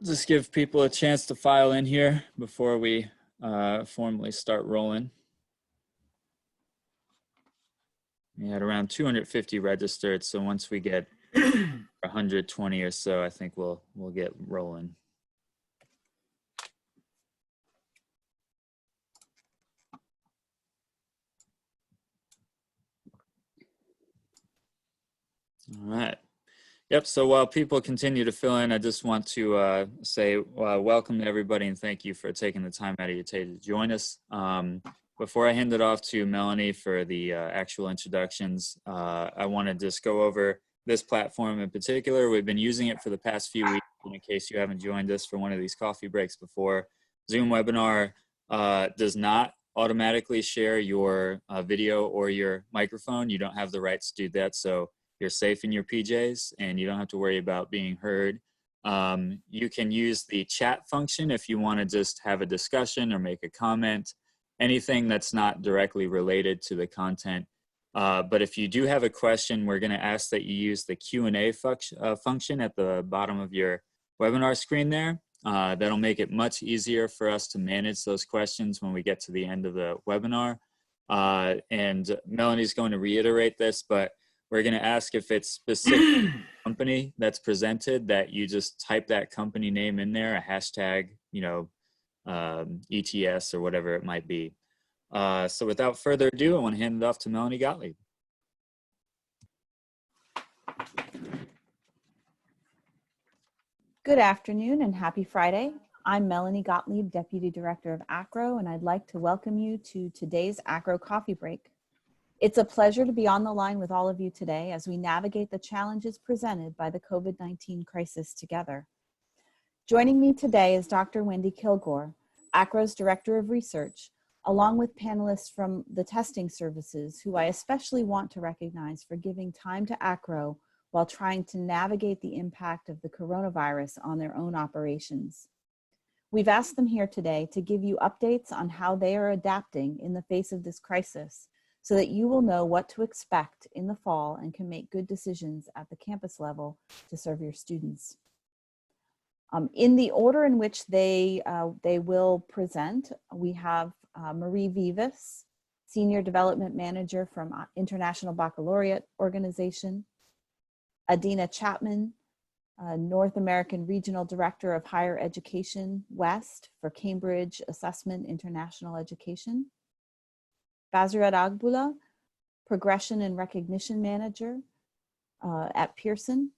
Just give people a chance to file in here before we formally start rolling. We had around 250 registered, so once we get 120 or so, I think we'll get rolling. All right. Yep, so while people continue to fill in, I just want to say welcome to everybody and thank you for taking the time out of your day to join us. Before I hand it off to Melanie for the actual introductions, I want to just go over this platform in particular. We've been using it for the past few weeks, in case you haven't joined us for one of these coffee breaks before. Zoom webinar does not automatically share your video or your microphone. You don't have the rights to do that, so you're safe in your PJs and you don't have to worry about being heard. You can use the chat function if you want to just have a discussion or make a comment, anything that's not directly related to the content. But if you do have a question, we're going to ask that you use the Q&A function at the bottom of your webinar screen there. That'll make it much easier for us to manage those questions when we get to the end of the webinar. And Melanie's going to reiterate this, but we're going to ask if it's specific company that's presented, that you just type that company name in there, a hashtag, ETS or whatever it might be. So without further ado, I want to hand it off to Melanie Gottlieb. Good afternoon and happy Friday. I'm Melanie Gottlieb, Deputy Director of Acro, and I'd like to welcome you to today's Acro Coffee Break. It's a pleasure to be on the line with all of you today as we navigate the challenges presented by the COVID-19 crisis together. Joining me today is Dr. Wendy Kilgore, Acro's Director of Research, along with panelists from the testing services, who I especially want to recognize for giving time to Acro while trying to navigate the impact of the coronavirus on their own operations. We've asked them here today to give you updates on how they are adapting in the face of this crisis, so that you will know what to expect in the fall and can make good decisions at the campus level to serve your students. In the order in which they will present, we have Marie Vivas, Senior Development Manager from International Baccalaureate Organization, Adina Chapman, North American Regional Director of Higher Education West for Cambridge Assessment International Education, Bazirat Agbula, Progression and Recognition Manager at Pearson,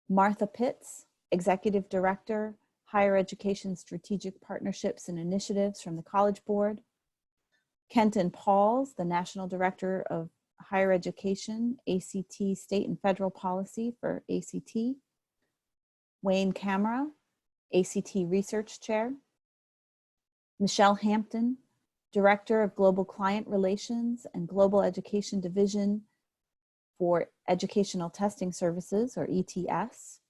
Martha Pitts, Executive Director, Higher Education Strategic Partnerships and Initiatives from the College Board, Kenton Pauls, the National Director of Higher Education, ACT State and Federal Policy for ACT, Wayne Camara, ACT Research Chair, Michelle Hampton, Director of Global Client Relations and Global Education Division for Educational Testing Services, or ETS.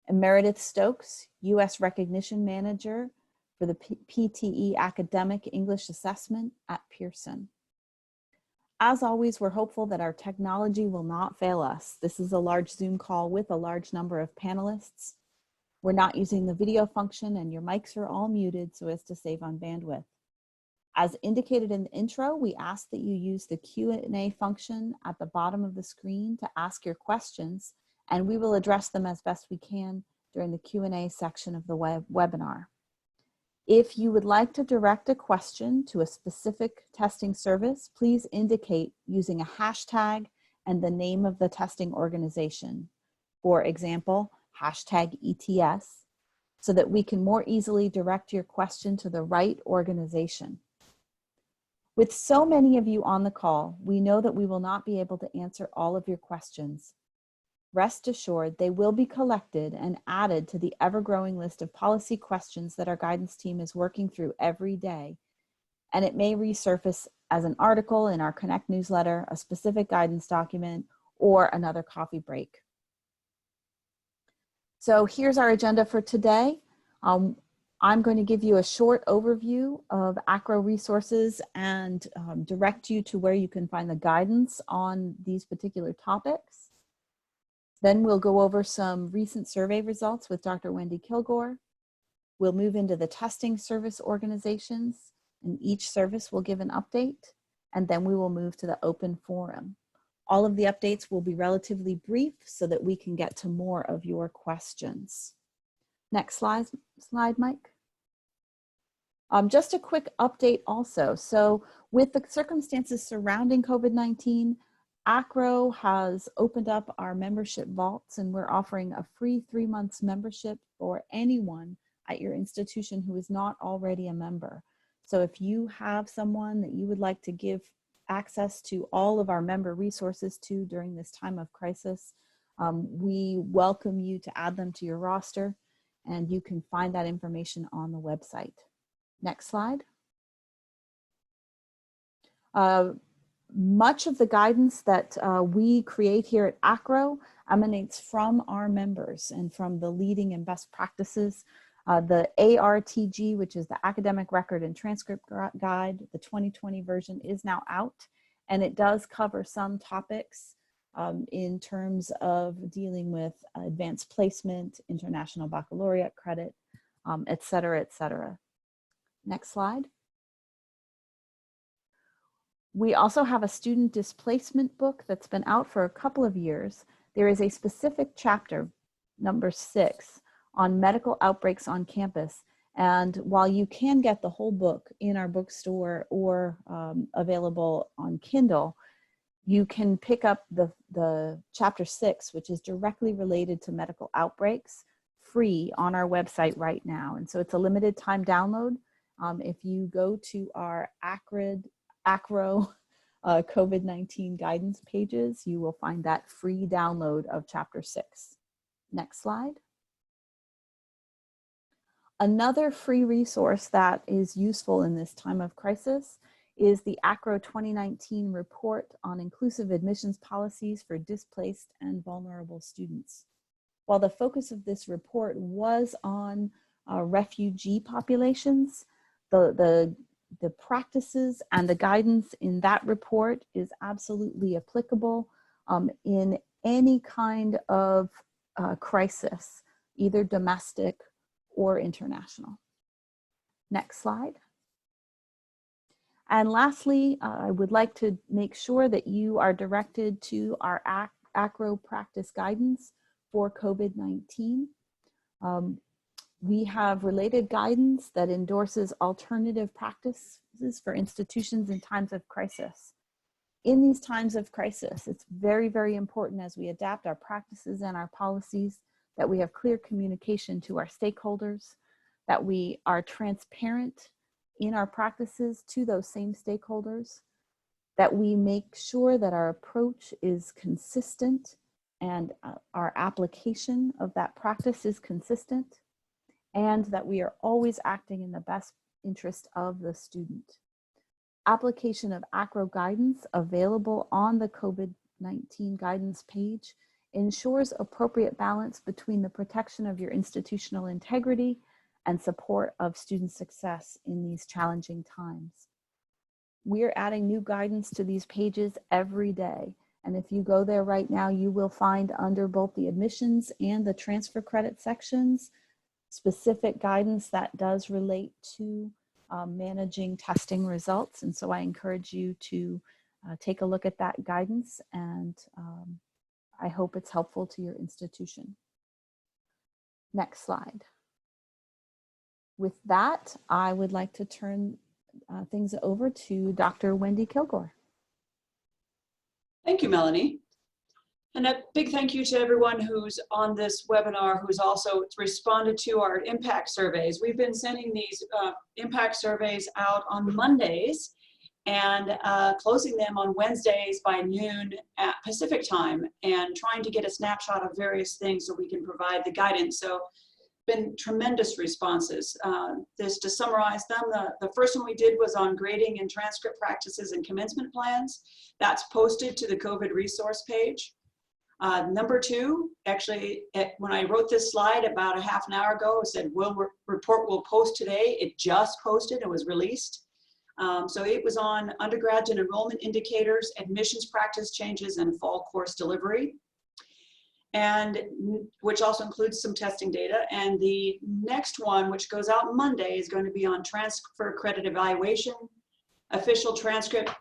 And Meredith Stokes, U.S. Recognition Manager for the PTE Academic English Assessment at Pearson. As always, we're hopeful that our technology will not fail us. This is a large Zoom call with a large number of panelists. We're not using the video function and your mics are all muted so as to save on bandwidth. As indicated in the intro, we ask that you use the Q&A function at the bottom of the screen to ask your questions, and we will address them as best we can during the Q&A section of the webinar. If you would like to direct a question to a specific testing service, please indicate using a hashtag and the name of the testing organization. For example, hashtag ETS, so that we can more easily direct your question to the right organization. With so many of you on the call, we know that we will not be able to answer all of your questions. Rest assured, they will be collected and added to the ever-growing list of policy questions that our guidance team is working through every day. And it may resurface as an article in our Connect newsletter, a specific guidance document, or another coffee break. So here's our agenda for today. I'm going to give you a short overview of Acro resources and direct you to where you can find the guidance on these particular topics. Then we'll go over some recent survey results with Dr. Wendy Kilgore. We'll move into the testing service organizations, and each service will give an update, and then we will move to the open forum. All of the updates will be relatively brief so that we can get to more of your questions. Next slide, Mike. Just a quick update also. So with the circumstances surrounding COVID-19, Acro has opened up our membership vaults, and we're offering a free 3 months membership for anyone at your institution who is not already a member. So if you have someone that you would like to give access to all of our member resources to during this time of crisis, we welcome you to add them to your roster, and you can find that information on the website. Next slide. Much of the guidance that we create here at Acro emanates from our members and from the leading and best practices. The ARTG, which is the Academic Record and Transcript Guide, the 2020 version is now out, and it does cover some topics in terms of dealing with advanced placement, international baccalaureate credit, et cetera, et cetera. Next slide. We also have a student displacement book that's been out for a couple of years. There is a specific chapter, number 6, on medical outbreaks on campus. And while you can get the whole book in our bookstore or available on Kindle, you can pick up the chapter 6, which is directly related to medical outbreaks, free on our website right now. And so it's a limited time download. If you go to our Acro COVID-19 guidance pages, you will find that free download of chapter 6. Next slide. Another free resource that is useful in this time of crisis is the Acro 2019 report on inclusive admissions policies for displaced and vulnerable students. While the focus of this report was on refugee populations, the practices and the guidance in that report is absolutely applicable in any kind of crisis, either domestic or international. Next slide. And lastly, I would like to make sure that you are directed to our Acro practice guidance for COVID-19. We have related guidance that endorses alternative practices for institutions in times of crisis. In these times of crisis, it's very, very important as we adapt our practices and our policies that we have clear communication to our stakeholders, that we are transparent in our practices to those same stakeholders, that we make sure that our approach is consistent and our application of that practice is consistent, and that we are always acting in the best interest of the student. Application of Acro guidance available on the COVID-19 guidance page ensures appropriate balance between the protection of your institutional integrity and support of student success in these challenging times. We're adding new guidance to these pages every day. And if you go there right now, you will find under both the admissions and the transfer credit sections specific guidance that does relate to managing testing results. And so I encourage you to take a look at that guidance, and I hope it's helpful to your institution. Next slide. With that, I would like to turn things over to Dr. Wendy Kilgore. Thank you, Melanie. And a big thank you to everyone who's on this webinar, who's also responded to our impact surveys. We've been sending these impact surveys out on Mondays and closing them on Wednesdays by noon at Pacific time, and trying to get a snapshot of various things so we can provide the guidance. So been tremendous responses. Just to summarize them, the first one we did was on grading and transcript practices and commencement plans. That's posted to the COVID resource page. Number 2, actually, when I wrote this slide about a half an hour ago, it said, report will post today. It just posted, it was released. So it was on undergraduate enrollment indicators, admissions practice changes, and fall course delivery. and which also includes some testing data. And the next one, which goes out Monday, is going to be on transfer credit evaluation, official transcript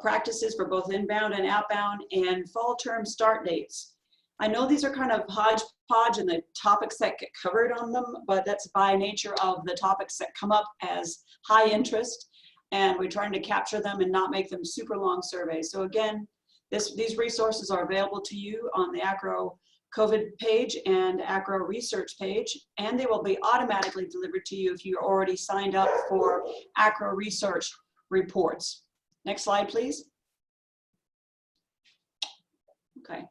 practices for both inbound and outbound, and fall term start dates. I know these are kind of hodgepodge in the topics that get covered on them, but that's by nature of the topics that come up as high interest, and we're trying to capture them and not make them super long surveys. So again, these resources are available to you on the Acro COVID page and Acro research page, and they will be automatically delivered to you if you're already signed up for Acro research reports. Next slide, please. Okay,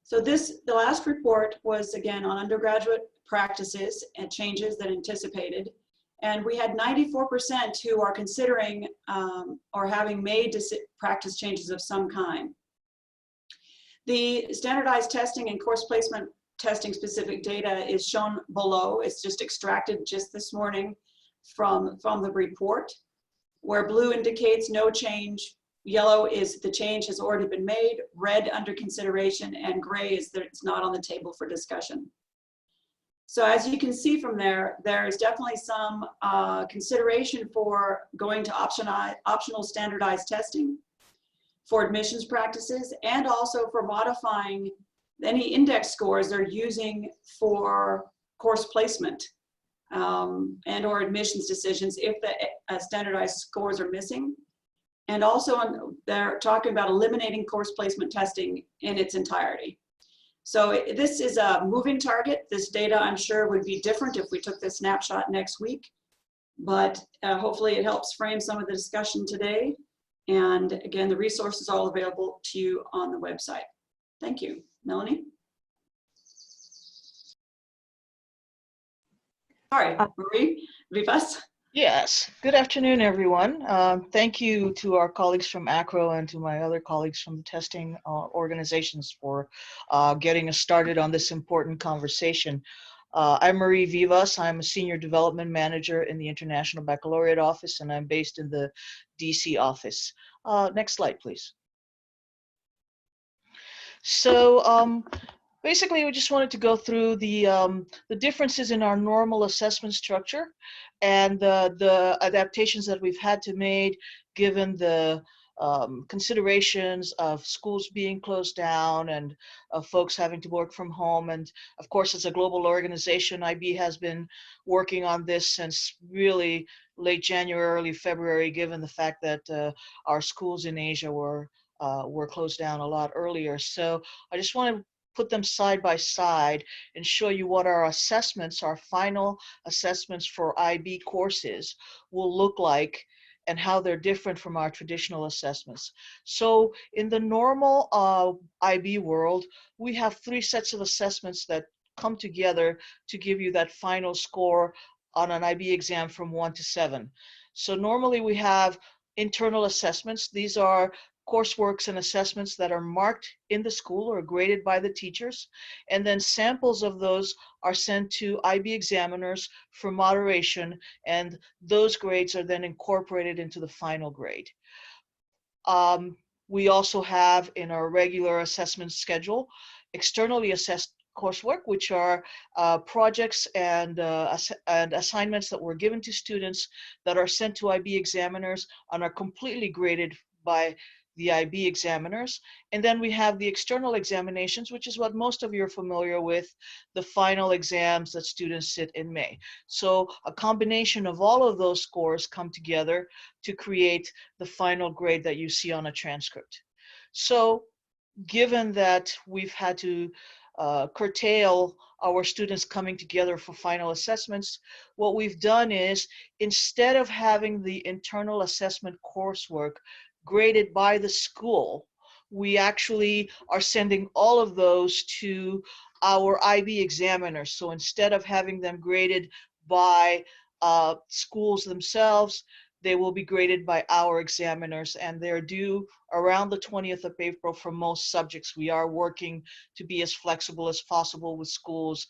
so the last report was again on undergraduate practices and changes that anticipated. And we had 94% who are considering or having made practice changes of some kind. The standardized testing and course placement testing specific data is shown below. It's just extracted just this morning from the report, where blue indicates no change, yellow is the change has already been made, red under consideration, and gray is that it's not on the table for discussion. So as you can see from there, there's definitely some consideration for going to optional standardized testing for admissions practices, and also for modifying any index scores they're using for course placement and or admissions decisions if the standardized scores are missing. And also they're talking about eliminating course placement testing in its entirety. So this is a moving target. This data, I'm sure, would be different if we took this snapshot next week, but hopefully it helps frame some of the discussion today. And again, the resources are all available to you on the website. Thank you. Melanie? Sorry, Marie Vivas? Yes, good afternoon, everyone. Thank you to our colleagues from Acro and to my other colleagues from the testing organizations for getting us started on this important conversation. I'm Marie Vivas. I'm a Senior Development Manager in the International Baccalaureate Office, and I'm based in the DC office. Next slide, please. So basically, we just wanted to go through the differences in our normal assessment structure and the adaptations that we've had to make given the considerations of schools being closed down and folks having to work from home. And of course, as a global organization, IB has been working on this since really late January, early February, given the fact that our schools in Asia were closed down a lot earlier. So I just want to put them side by side and show you what our assessments, our final assessments for IB courses will look like and how they're different from our traditional assessments. So in the normal IB world, we have 3 sets of assessments that come together to give you that final score on an IB exam from 1 to 7. So normally we have internal assessments. These are courseworks and assessments that are marked in the school or graded by the teachers, and then samples of those are sent to IB examiners for moderation, and those grades are then incorporated into the final grade. We also have in our regular assessment schedule externally assessed coursework, which are projects and assignments that were given to students that are sent to IB examiners and are completely graded by the IB examiners. And then we have the external examinations, which is what most of you are familiar with, the final exams that students sit in May. So a combination of all of those scores come together to create the final grade that you see on a transcript. So given that we've had to curtail our students coming together for final assessments, what we've done is, instead of having the internal assessment coursework graded by the school, we actually are sending all of those to our IB examiners. So instead of having them graded by schools themselves, they will be graded by our examiners, and they're due around the 20th of April for most subjects. We are working to be as flexible as possible with schools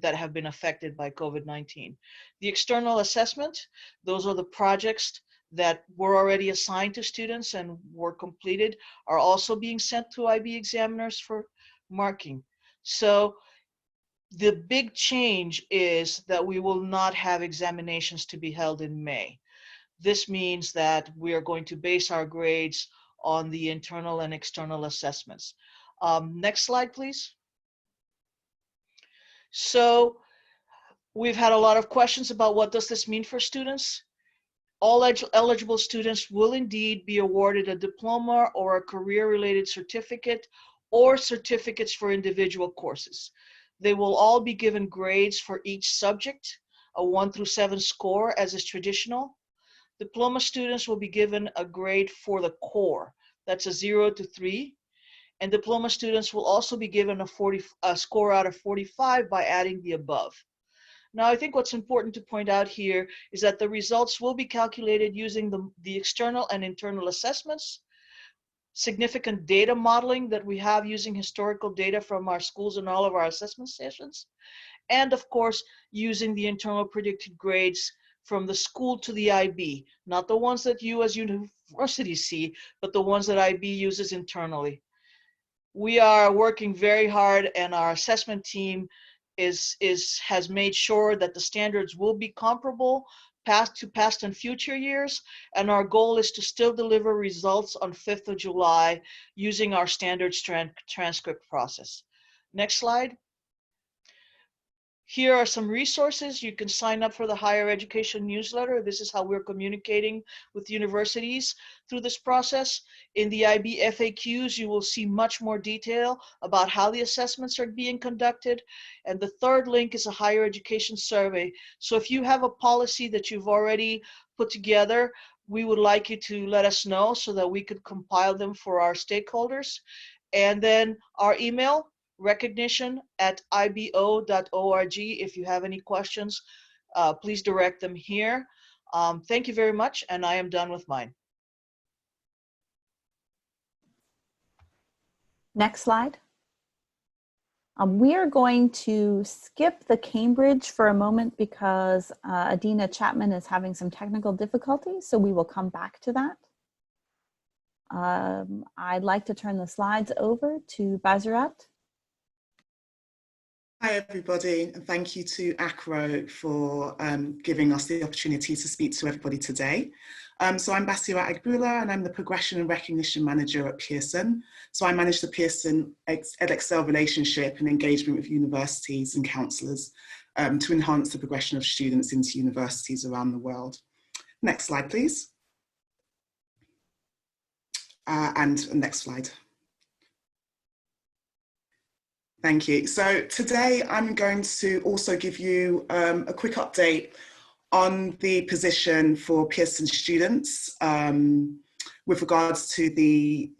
that have been affected by COVID-19. The external assessment, those are the projects that were already assigned to students and were completed, are also being sent to IB examiners for marking. So the big change is that we will not have examinations to be held in May. This means that we are going to base our grades on the internal and external assessments. Next slide, please. So we've had a lot of questions about what does this mean for students. All eligible students will indeed be awarded a diploma or a career-related certificate or certificates for individual courses. They will all be given grades for each subject, a 1 through 7 score as is traditional. Diploma students will be given a grade for the core, that's a 0 to 3. And diploma students will also be given a score out of 45 by adding the above. Now, I think what's important to point out here is that the results will be calculated using the external and internal assessments, significant data modeling that we have using historical data from our schools and all of our assessment sessions, and of course, using the internal predicted grades from the school to the IB, not the ones that you as universities see, but the ones that IB uses internally. We are working very hard, and our assessment team has made sure that the standards will be comparable past and future years, and our goal is to still deliver results on 5th of July using our standard transcript process. Next slide. Here are some resources. You can sign up for the higher education newsletter. This is how we're communicating with universities through this process. In the IB FAQs, you will see much more detail about how the assessments are being conducted. And the third link is a higher education survey. So if you have a policy that you've already put together, we would like you to let us know so that we could compile them for our stakeholders. And then our email, recognition@ibo.org. If you have any questions, please direct them here. Thank you very much, and I am done with mine. Next slide. We are going to skip the Cambridge for a moment because Adina Chapman is having some technical difficulties, so we will come back to that. I'd like to turn the slides over to Bazirat. Hi everybody, and thank you to Acro for giving us the opportunity to speak to everybody today. So I'm Basirat Agbula, and I'm the Progression and Recognition Manager at Pearson. So I manage the Pearson EdExcel relationship and engagement with universities and counsellors to enhance the progression of students into universities around the world. Next slide, please. And next slide. Thank you. So today I'm going to also give you a quick update on the position for Pearson students with regards to the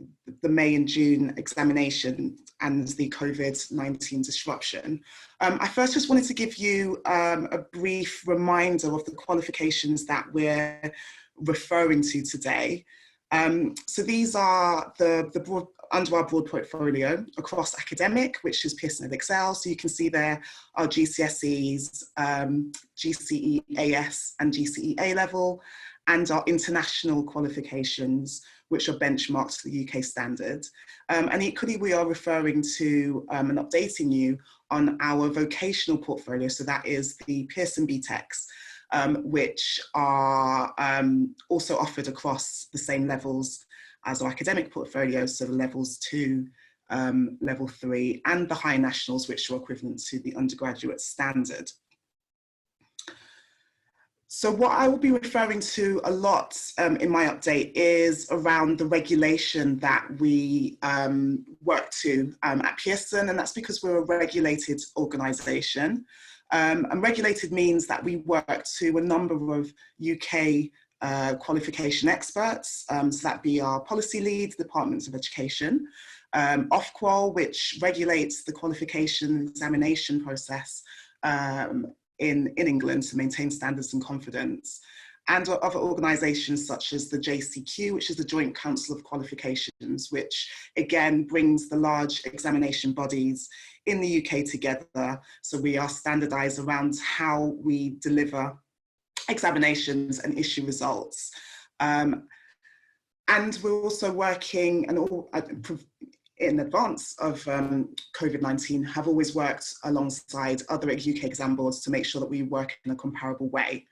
May and June examination and the COVID-19 disruption. I first just wanted to give you a brief reminder of the qualifications that we're referring to today. So these are the broad, under our broad portfolio across academic, which is Pearson EdExcel. So you can see there are GCSEs, GCE AS and GCE A level, and our international qualifications, which are benchmarked to the UK standard. And equally, we are referring to and updating you on our vocational portfolio. So that is the Pearson BTECs, which are also offered across the same levels as our academic portfolio, so the levels 2, level 3, and the high nationals, which are equivalent to the undergraduate standard. So what I will be referring to a lot in my update is around the regulation that we work to at Pearson, and that's because we're a regulated organisation. And regulated means that we work to a number of UK qualification experts, so that be our policy leads, departments of education, Ofqual, which regulates the qualification examination process in England to maintain standards and confidence, and other organisations such as the JCQ, which is the Joint Council of Qualifications, which again brings the large examination bodies in the UK together. So we are standardised around how we deliver examinations and issue results. And we're also working in advance of COVID-19 have always worked alongside other UK exam boards to make sure that we work in a comparable way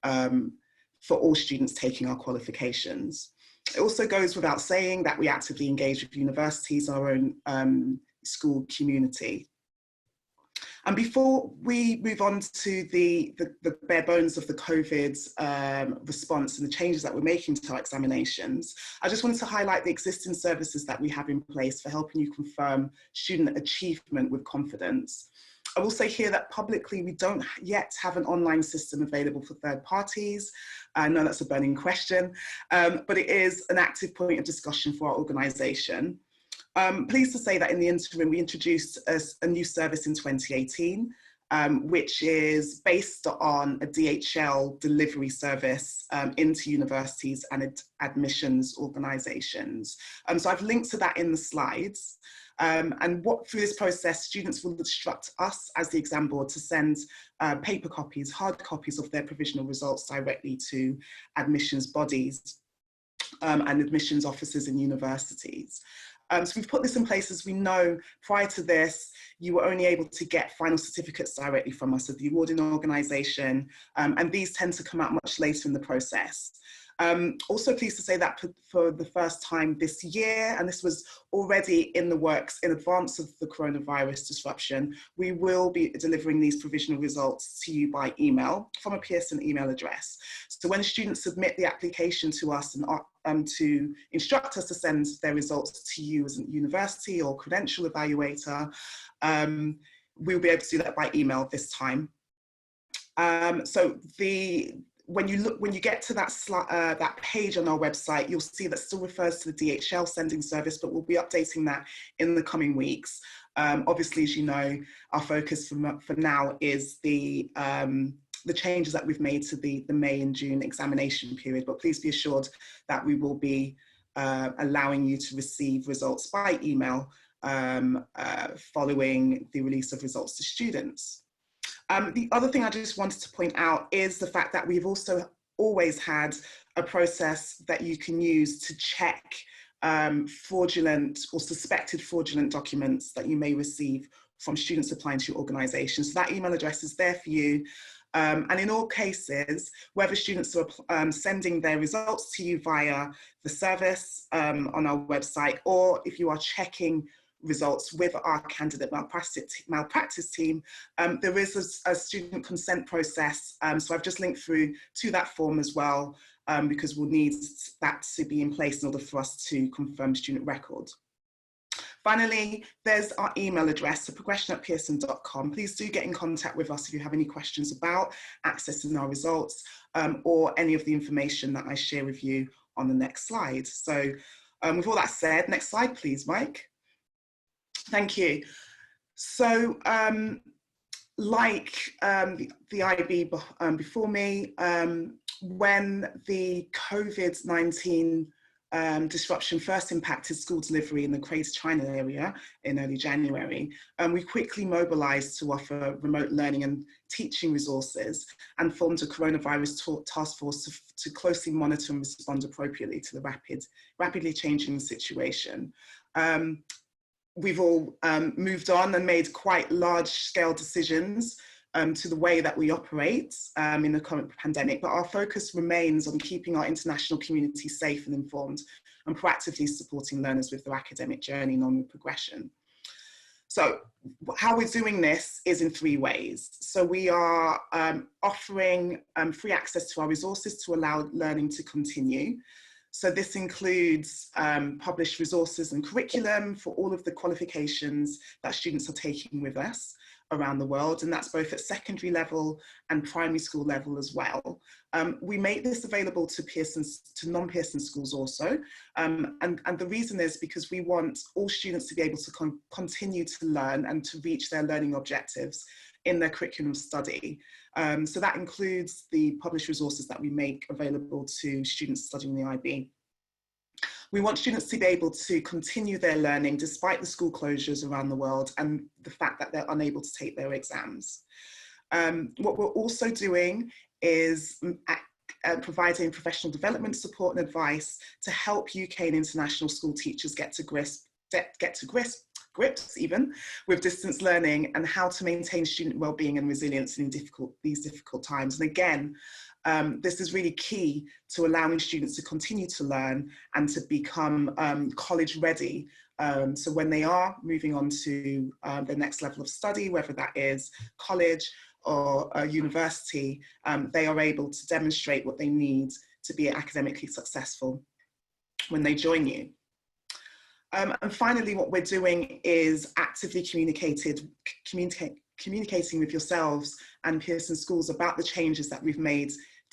for all students taking our qualifications. It also goes without saying that we actively engage with universities, our own school community. And before we move on to the bare bones of the COVID response and the changes that we're making to our examinations, I just wanted to highlight the existing services that we have in place for helping you confirm student achievement with confidence. I will say here that publicly we don't yet have an online system available for third parties. I know that's a burning question, but it is an active point of discussion for our organisation. Pleased to say that in the interim, we introduced a new service in 2018, which is based on a Dhl Delivery Service into universities and admissions organisations. So I've linked to that in the slides. And through this process, students will instruct us as the exam board to send paper copies, hard copies of their provisional results directly to admissions bodies and admissions officers in universities. So we've put this in place as we know prior to this, you were only able to get final certificates directly from us, of the awarding organisation, and these tend to come out much later in the process. Also pleased to say that for the first time this year, and this was already in the works in advance of the coronavirus disruption, we will be delivering these provisional results to you by email from a Pearson email address. So when students submit the application to us and to instruct us to send their results to you as a university or credential evaluator, we'll be able to do that by email this time. When you get to that page on our website, you'll see that still refers to the DHL sending service, but we'll be updating that in the coming weeks. Obviously, as you know, our focus for now is the changes that we've made to the May and June examination period, but please be assured that we will be allowing you to receive results by email following the release of results to students. The other thing I just wanted to point out is the fact that we've also always had a process that you can use to check fraudulent or suspected fraudulent documents that you may receive from students applying to your organisation. So that email address is there for you. And in all cases, whether students are sending their results to you via the service on our website, or if you are checking results with our candidate malpractice team, there is a student consent process. So I've just linked through to that form as well, because we'll need that to be in place in order for us to confirm student record. Finally, there's our email address, so progression@pearson.com. Please do get in contact with us if you have any questions about accessing our results or any of the information that I share with you on the next slide. So with all that said, next slide, please, Mike. Thank you. So like the IB before me, when the COVID-19 disruption first impacted school delivery in the Greater China area in early January, we quickly mobilized to offer remote learning and teaching resources and formed a coronavirus task force to closely monitor and respond appropriately to the rapidly changing situation. We've all moved on and made quite large-scale decisions to the way that we operate in the current pandemic, but our focus remains on keeping our international community safe and informed and proactively supporting learners with their academic journey and onward progression. So how we're doing this is in 3 ways. So we are offering free access to our resources to allow learning to continue. So this includes published resources and curriculum for all of the qualifications that students are taking with us around the world, and that's both at secondary level and primary school level as well. We make this available to non-Pearson schools also, and the reason is because we want all students to be able to continue to learn and to reach their learning objectives in their curriculum study. So that includes the published resources that we make available to students studying the IB. We want students to be able to continue their learning despite the school closures around the world and the fact that they're unable to take their exams. What we're also doing is providing professional development support and advice to help UK and international school teachers get to get to grips even with distance learning and how to maintain student well-being and resilience in these difficult times. And again, this is really key to allowing students to continue to learn and to become college ready. So when they are moving on to the next level of study, whether that is college or university, they are able to demonstrate what they need to be academically successful when they join you. And finally, what we're doing is actively communicating with yourselves and Pearson schools about the changes that we've made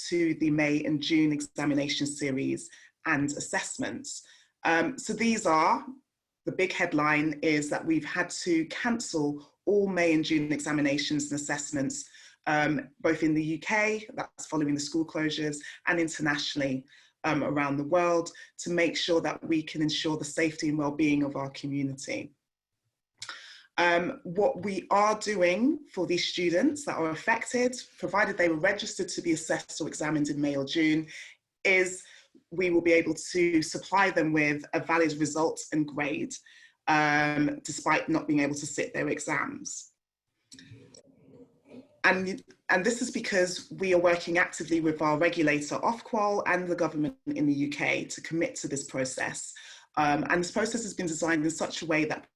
to the May and June examination series and assessments. So these are, the big headline is that we've had to cancel all May and June examinations and assessments, both in the UK, that's following the school closures, and internationally around the world, to make sure that we can ensure the safety and well-being of our community. What we are doing for these students that are affected, provided they were registered to be assessed or examined in May or June, is we will be able to supply them with a valid result and grade, despite not being able to sit their exams. And this is because we are working actively with our regulator Ofqual and the government in the UK to commit to this process. And this process has been designed in such a way that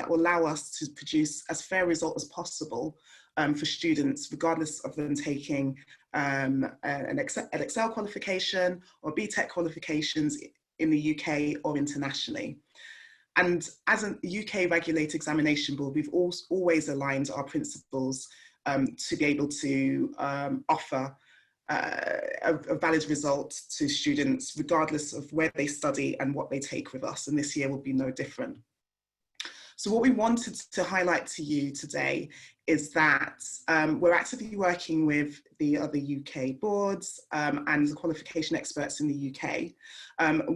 will allow us to produce as fair a result as possible for students, regardless of them taking an Excel qualification or BTEC qualifications in the UK or internationally. And as a UK regulated examination board, we've always aligned our principles to be able to offer a valid result to students, regardless of where they study and what they take with us. And this year will be no different. So what we wanted to highlight to you today is that we're actively working with the other UK boards and the qualification experts in the UK.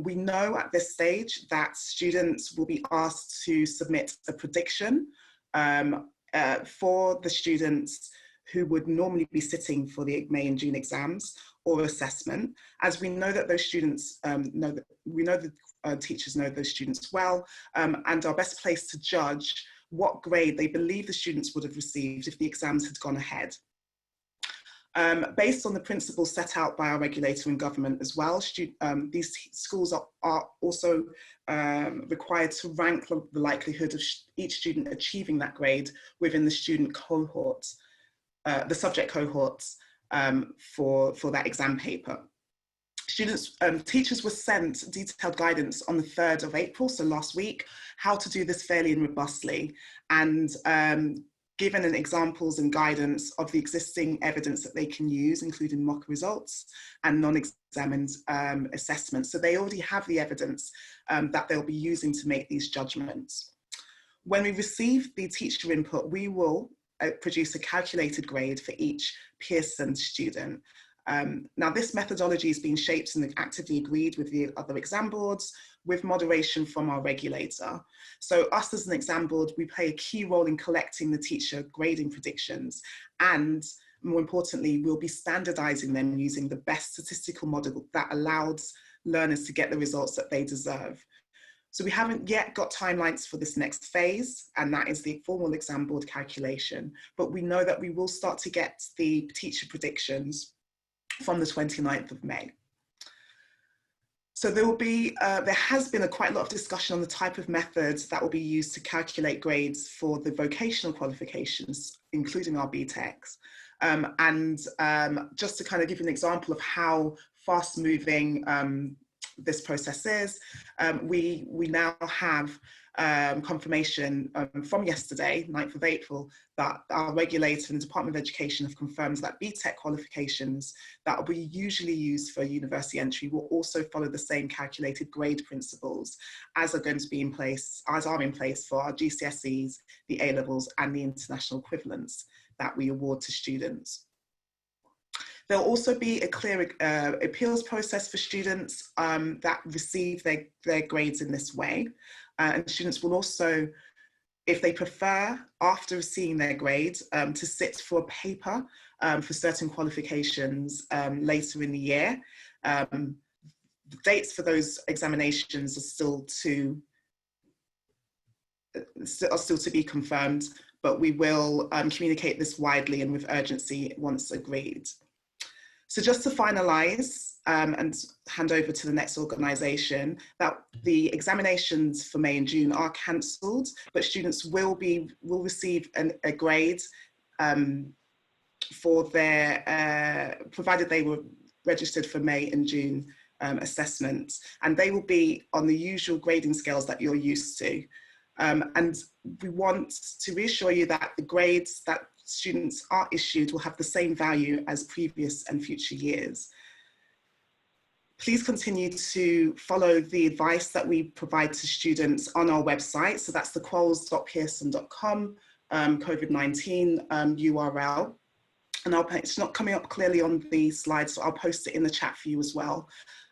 We know at this stage that students will be asked to submit a prediction for the students who would normally be sitting for the May and June exams or assessment, as we know that those students teachers know those students well, and are best placed to judge what grade they believe the students would have received if the exams had gone ahead. Based on the principles set out by our regulator and government as well, these schools are also required to rank the likelihood of each student achieving that grade within the student cohort, the subject cohorts for that exam paper. Teachers were sent detailed guidance on the 3rd of April, so last week, how to do this fairly and robustly, and given examples and guidance of the existing evidence that they can use, including mock results and non-examined assessments. So they already have the evidence that they'll be using to make these judgments. When we receive the teacher input, we will produce a calculated grade for each Pearson student. Now, this methodology is being shaped and actively agreed with the other exam boards, with moderation from our regulator. So us as an exam board, we play a key role in collecting the teacher grading predictions, and more importantly, we'll be standardizing them using the best statistical model that allows learners to get the results that they deserve. So we haven't yet got timelines for this next phase, and that is the formal exam board calculation, but we know that we will start to get the teacher predictions from the 29th of May. So there has been quite a lot of discussion on the type of methods that will be used to calculate grades for the vocational qualifications, including our BTECs. Just to kind of give you an example of how fast moving this process is, we now have confirmation from yesterday, 9th of April, that our regulator and the Department of Education have confirmed that BTEC qualifications that we usually use for university entry will also follow the same calculated grade principles as are going to be in place, for our GCSEs, the A-levels and the international equivalents that we award to students. There'll also be a clear appeals process for students that receive their grades in this way. And students will also, if they prefer, after seeing their grade, to sit for a paper for certain qualifications later in the year. The dates for those examinations are still to are still to be confirmed, but we will communicate this widely and with urgency once agreed. So just to finalise and hand over to the next organisation, that the examinations for May and June are cancelled, but students will receive a grade for their, provided they were registered for May and June assessments, and they will be on the usual grading scales that you're used to. And we want to reassure you that the grades that students are issued will have the same value as previous and future years. Please continue to follow the advice that we provide to students on our website. So that's the quals.pearson.com COVID-19 URL. And it's not coming up clearly on the slide, so I'll post it in the chat for you as well.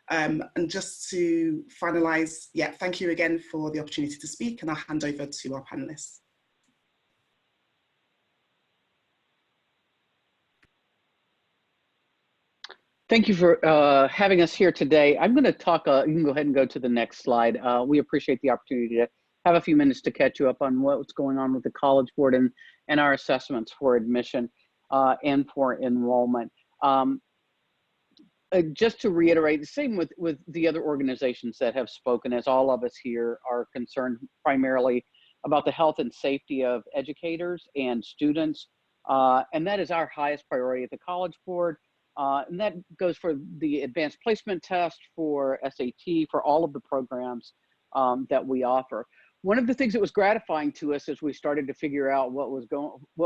And just to finalise, yeah, thank you again for the opportunity to speak, and I'll hand over to our panellists. Thank you for having us here today. I'm going to talk, you can go ahead and go to the next slide. We appreciate the opportunity to have a few minutes to catch you up on what's going on with the College Board and our assessments for admission and for enrollment. Just to reiterate, the same with the other organizations that have spoken, as all of us here are concerned primarily about the health and safety of educators and students. And that is our highest priority at the College Board. And that goes for the advanced placement test, for SAT, for all of the programs that we offer. One of the things that was gratifying to us as we started to figure out what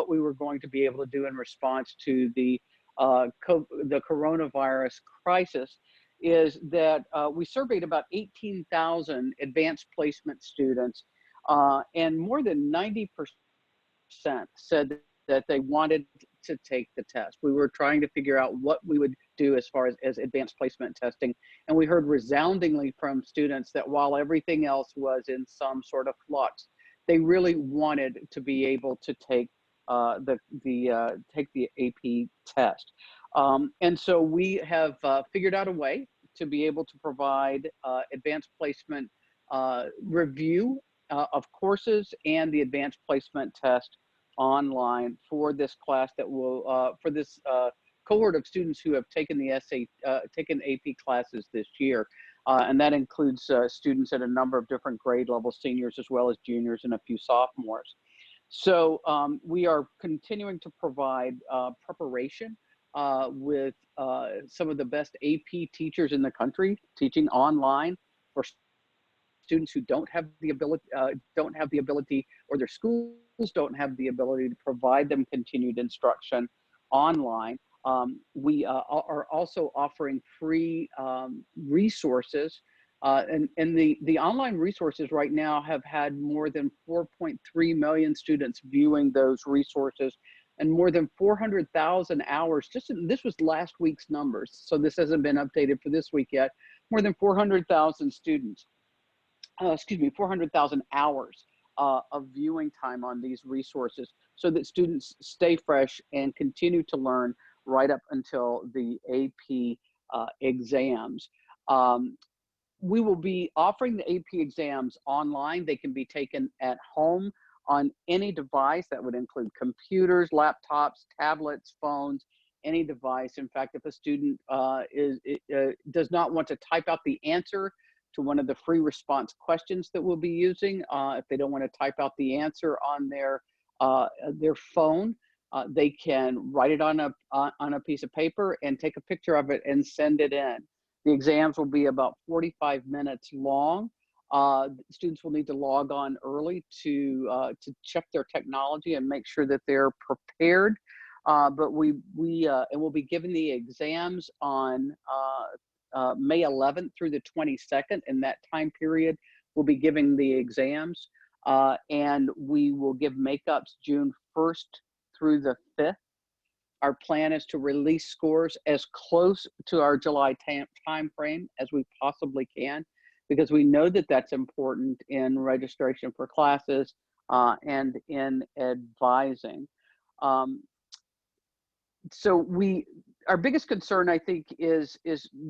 we were going to be able to do in response to the coronavirus crisis is that we surveyed about 18,000 advanced placement students, and more than 90% said that they wanted to take the test. We were trying to figure out what we would do as far as advanced placement testing, and we heard resoundingly from students that while everything else was in some sort of flux, they really wanted to be able to take take the AP test. And so we have figured out a way to be able to provide advanced placement review of courses and the advanced placement test online for this class that will, for this cohort of students who have taken the taken AP classes this year. And that includes students at a number of different grade levels, seniors as well as juniors and a few sophomores. So we are continuing to provide preparation with some of the best AP teachers in the country, teaching online for students who don't have the ability, or their schools don't have the ability to provide them continued instruction online. We are also offering free resources, and the online resources right now have had more than 4.3 million students viewing those resources, and more than 400,000 hours. This was last week's numbers, so this hasn't been updated for this week yet. More than 400,000 students, 400,000 hours of viewing time on these resources, so that students stay fresh and continue to learn right up until the AP exams. We will be offering the AP exams online. They can be taken at home on any device. That would include computers, laptops, tablets, phones, any device. In fact, if a student does not want to type out the answer to one of the free response questions that we'll be using, if they don't want to type out the answer on their phone, they can write it on a piece of paper and take a picture of it and send it in. The exams will be about 45 minutes long. Students will need to log on early to check their technology and make sure that they're prepared. But we'll be giving the exams on May 11th through the 22nd. In that time period, we'll be giving the exams, and we will give makeups June 1st through the 5th. Our plan is to release scores as close to our July time frame as we possibly can, because we know that that's important in registration for classes and in advising. So our biggest concern, I think, is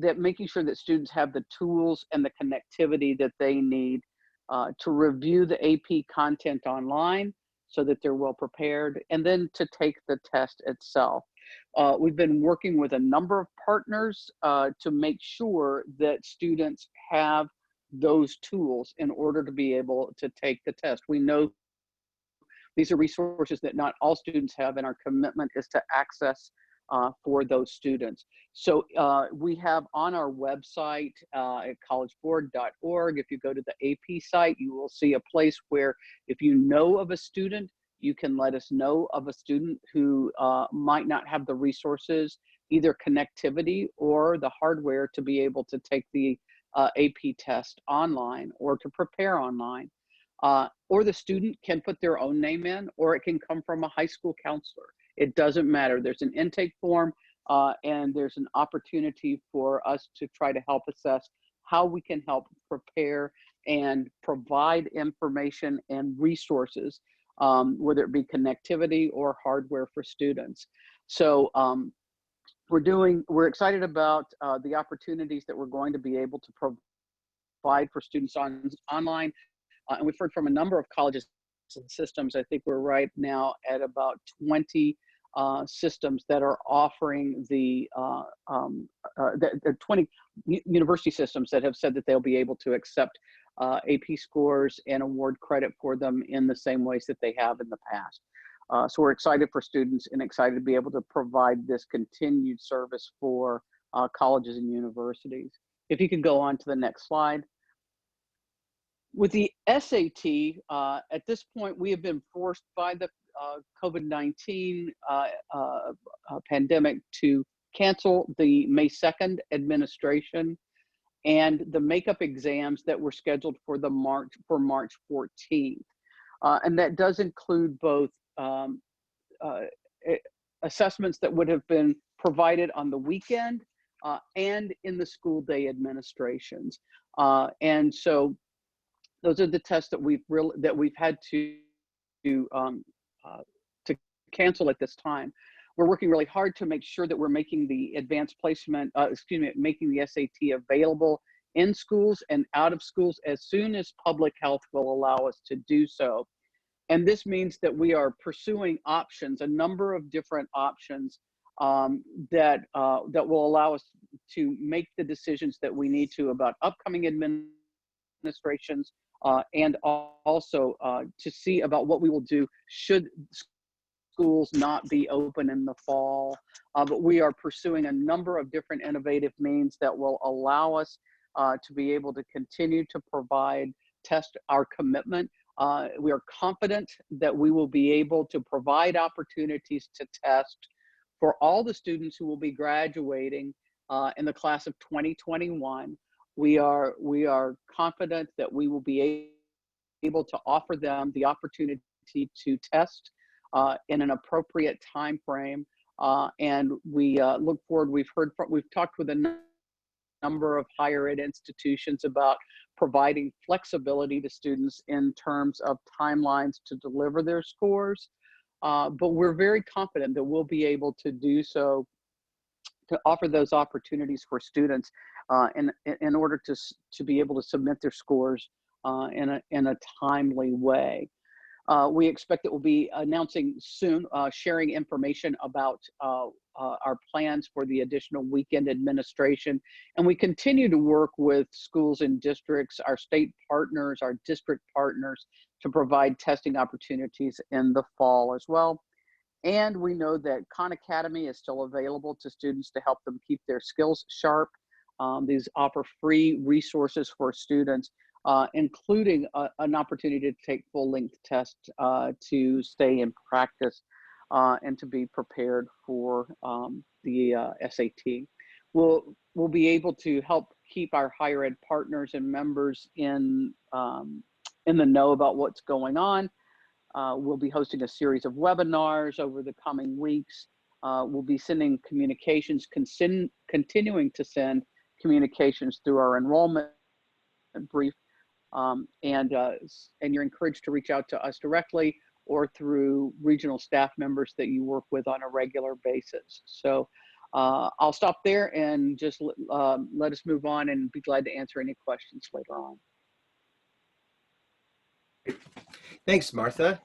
that making sure that students have the tools and the connectivity that they need to review the AP content online so that they're well prepared, and then to take the test itself. We've been working with a number of partners to make sure that students have those tools in order to be able to take the test. We know these are resources that not all students have, and our commitment is to access for those students. So we have on our website at collegeboard.org, if you go to the AP site, you will see a place where if you know of a student, you can let us know of a student who might not have the resources, either connectivity or the hardware to be able to take the AP test online or to prepare online. Or the student can put their own name in, or it can come from a high school counselor. It doesn't matter. There's an intake form and there's an opportunity for us to try to help assess how we can help prepare and provide information and resources, whether it be connectivity or hardware for students. So we're excited about the opportunities that we're going to be able to provide for students online. And we've heard from a number of colleges and systems. I think we're right now at about 20 systems that are offering the 20 university systems that have said that they'll be able to accept AP scores and award credit for them in the same ways that they have in the past. So we're excited for students and excited to be able to provide this continued service for colleges and universities. If you could go on to the next slide. With the SAT, at this point, we have been forced by the COVID-19 pandemic to cancel the May 2nd administration and the makeup exams that were scheduled for March 14th. And that does include both assessments that would have been provided on the weekend and in the school day administrations. And so those are the tests that we've had to cancel at this time. We're working really hard to make sure that we're making the advanced placement, making the SAT available in schools and out of schools as soon as public health will allow us to do so. And this means that we are pursuing options, a number of different options that will allow us to make the decisions that we need to about upcoming administrations, and also to see about what we will do should schools not be open in the fall. But we are pursuing a number of different innovative means that will allow us to be able to continue to test our commitment. We are confident that we will be able to provide opportunities to test for all the students who will be graduating in the class of 2021. We are confident that we will be able to offer them the opportunity to test in an appropriate time frame, and we look forward. We've talked with a number of higher ed institutions about providing flexibility to students in terms of timelines to deliver their scores, but we're very confident that we'll be able to do so, to offer those opportunities for students in order to be able to submit their scores in a timely way. We expect that we'll be announcing soon, sharing information about our plans for the additional weekend administration. And we continue to work with schools and districts, our state partners, our district partners, to provide testing opportunities in the fall as well. And we know that Khan Academy is still available to students to help them keep their skills sharp. These offer free resources for students, including an opportunity to take full-length tests to stay in practice and to be prepared for the SAT. We'll be able to help keep our higher ed partners and members in the know about what's going on. We'll be hosting a series of webinars over the coming weeks. We'll be sending communications, continuing to send communications through our enrollment brief, and you're encouraged to reach out to us directly or through regional staff members that you work with on a regular basis. So I'll stop there and just let us move on, and be glad to answer any questions later on. Thanks, Martha.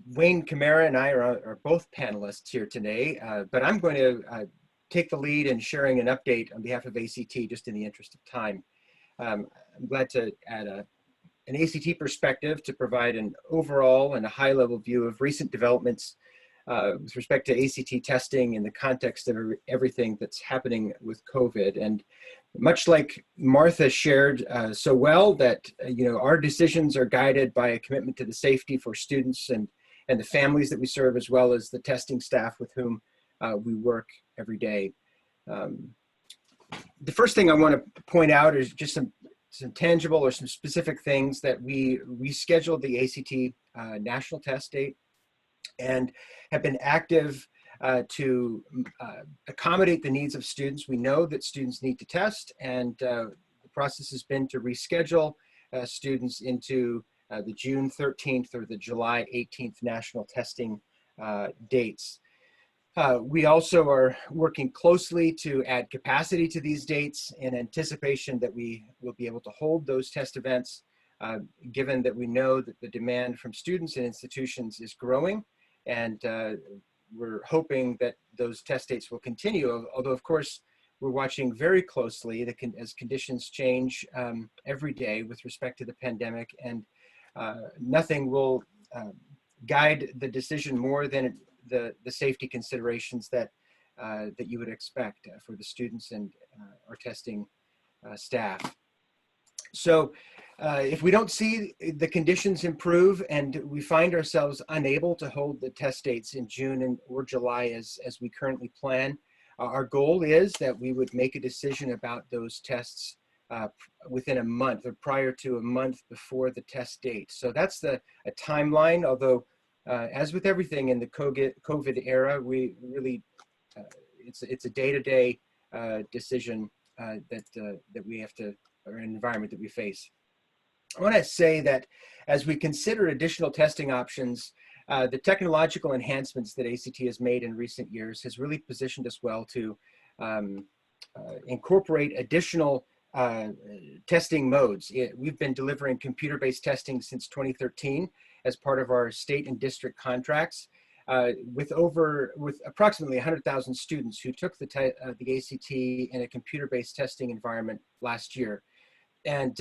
Wayne Camara and I are both panelists here today, but I'm going to take the lead in sharing an update on behalf of ACT just in the interest of time. I'm glad to add an ACT perspective to provide an overall and a high-level view of recent developments with respect to ACT testing in the context of everything that's happening with COVID. And much like Martha shared so well, that our decisions are guided by a commitment to the safety for students and the families that we serve, as well as the testing staff with whom we work every day. The first thing I want to point out is just some tangible or some specific things that we rescheduled the ACT national test date and have been active to accommodate the needs of students. We know that students need to test, and the process has been to reschedule students into the June 13th or the July 18th national testing dates. We also are working closely to add capacity to these dates in anticipation that we will be able to hold those test events, given that we know that the demand from students and institutions is growing, and we're hoping that those test dates will continue, although of course we're watching very closely as conditions change every day with respect to the pandemic, and nothing will guide the decision more than the safety considerations that you would expect for the students and our testing staff. So if we don't see the conditions improve and we find ourselves unable to hold the test dates in June or July as we currently plan, our goal is that we would make a decision about those tests within a month or prior to a month before the test date. So that's a timeline, although as with everything in the COVID era, we really, it's a day-to-day decision that we have to, or an environment that we face. I want to say that as we consider additional testing options, the technological enhancements that ACT has made in recent years has really positioned us well to incorporate additional testing modes. We've been delivering computer-based testing since 2013 as part of our state and district contracts, with approximately 100,000 students who took the ACT in a computer-based testing environment last year. And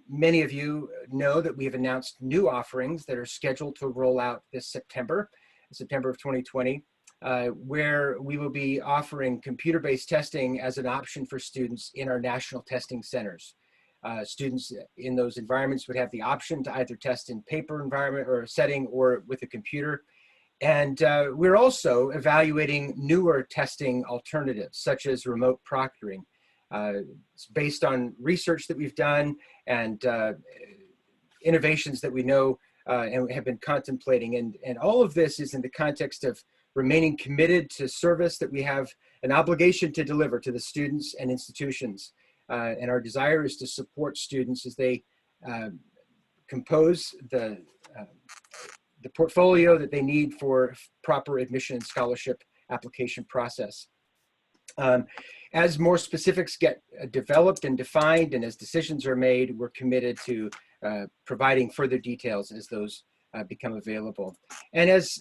many of you know that we have announced new offerings that are scheduled to roll out this September of 2020, where we will be offering computer-based testing as an option for students in our national testing centers. Students in those environments would have the option to either test in paper environment or setting or with a computer. And we're also evaluating newer testing alternatives, such as remote proctoring. It's based on research that we've done and innovations that we know and have been contemplating. And all of this is in the context of remaining committed to service that we have an obligation to deliver to the students and institutions. And our desire is to support students as they compose the portfolio that they need for proper admission and scholarship application process. As more specifics get developed and defined and as decisions are made, we're committed to providing further details as those become available. And as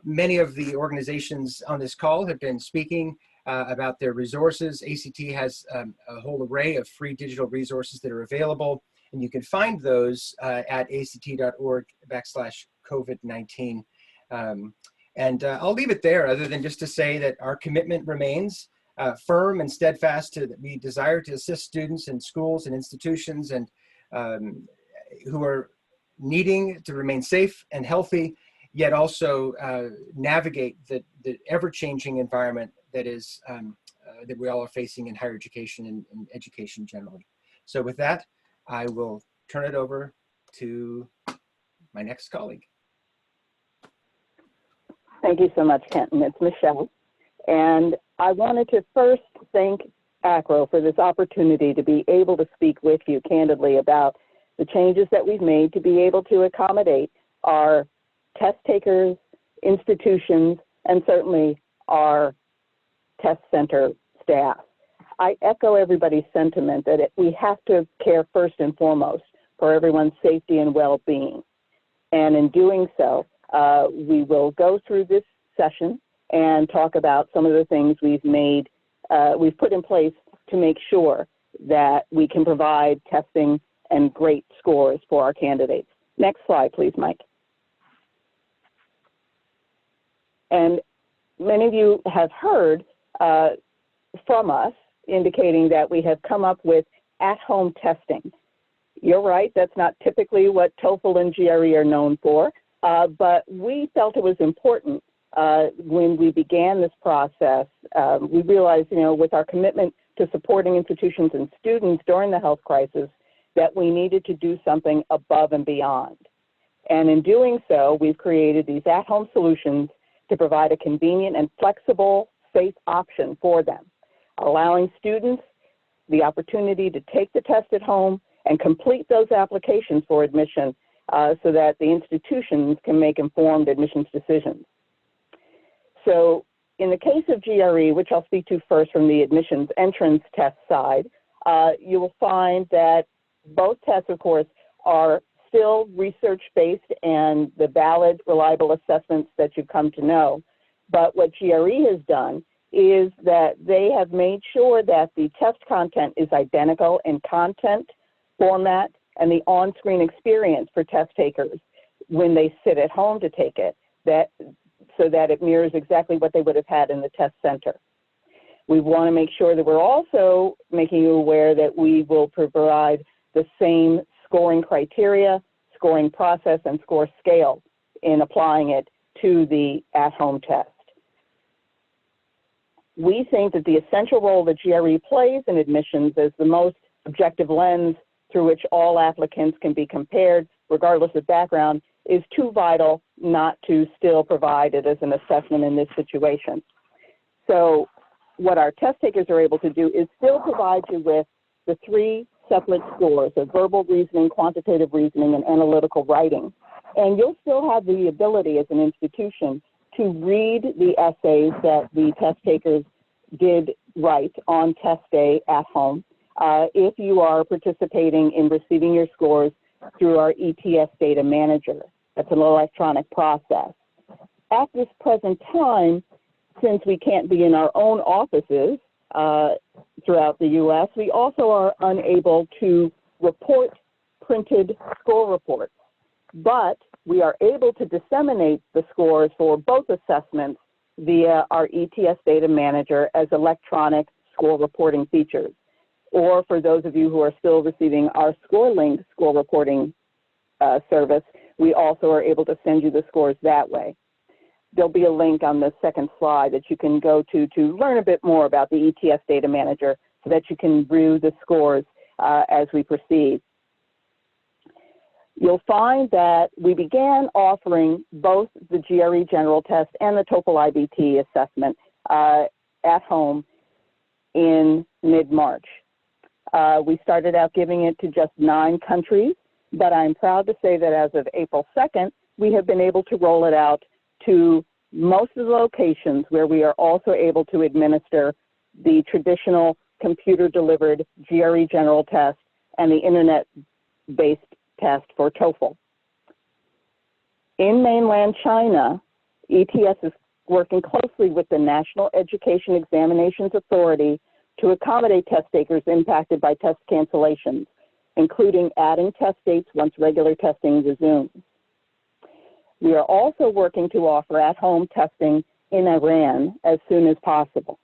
many of the organizations on this call have been speaking about their resources, ACT has a whole array of free digital resources that are available, and you can find those at act.org/COVID-19. And I'll leave it there, other than just to say that our commitment remains firm and steadfast to that we desire to assist students in schools and institutions and who are needing to remain safe and healthy, yet also navigate the ever-changing environment that is that we all are facing in higher education and education generally. So with that, I will turn it over to my next colleague. Thank you so much, Kenton. It's Michelle. And I wanted to first thank Acro for this opportunity to be able to speak with you candidly about the changes that we've made to be able to accommodate our test takers, institutions, and certainly our test center staff. I echo everybody's sentiment that we have to care first and foremost for everyone's safety and well-being. And in doing so, we will go through this session and talk about some of the things we've put in place to make sure that we can provide testing and great scores for our candidates. Next slide, please, Mike. And many of you have heard from us indicating that we have come up with at-home testing. You're right, that's not typically what TOEFL and GRE are known for, but we felt it was important when we began this process. We realized, with our commitment to supporting institutions and students during the health crisis, that we needed to do something above and beyond. And in doing so, we've created these at-home solutions to provide a convenient and flexible, safe option for them, allowing students the opportunity to take the test at home and complete those applications for admission so that the institutions can make informed admissions decisions. So in the case of GRE, which I'll speak to first from the admissions entrance test side, you will find that both tests, of course, are still research-based and the valid, reliable assessments that you've come to know. But what GRE has done is that they have made sure that the test content is identical in content, format, and the on-screen experience for test takers when they sit at home to take it, so that it mirrors exactly what they would have had in the test center. We want to make sure that we're also making you aware that we will provide the same scoring criteria, scoring process, and score scale in applying it to the at-home test. We think that the essential role that GRE plays in admissions as the most objective lens through which all applicants can be compared, regardless of background, is too vital not to still provide it as an assessment in this situation. So what our test takers are able to do is still provide you with the 3 separate scores of verbal reasoning, quantitative reasoning, and analytical writing. And you'll still have the ability as an institution to read the essays that the test takers did write on test day at home if you are participating in receiving your scores through our ETS data manager. That's an electronic process. At this present time, since we can't be in our own offices throughout the U.S., we also are unable to report printed score reports, but we are able to disseminate the scores for both assessments via our ETS data manager as electronic score reporting features. Or for those of you who are still receiving our ScoreLink score reporting service, we also are able to send you the scores that way. There'll be a link on the second slide that you can go to learn a bit more about the ETS data manager so that you can view the scores as we proceed. You'll find that we began offering both the Gre General Test and the TOEFL IBT assessment at home in mid-March. We started out giving it to just 9 countries, but I'm proud to say that as of April 2nd, we have been able to roll it out to most of the locations where we are also able to administer the traditional computer-delivered Gre General Test and the internet-based test for TOEFL. In mainland China, ETS is working closely with the National Education Examinations Authority to accommodate test takers impacted by test cancellations, including adding test dates once regular testing resumes. We are also working to offer at-home testing in Iran as soon as possible.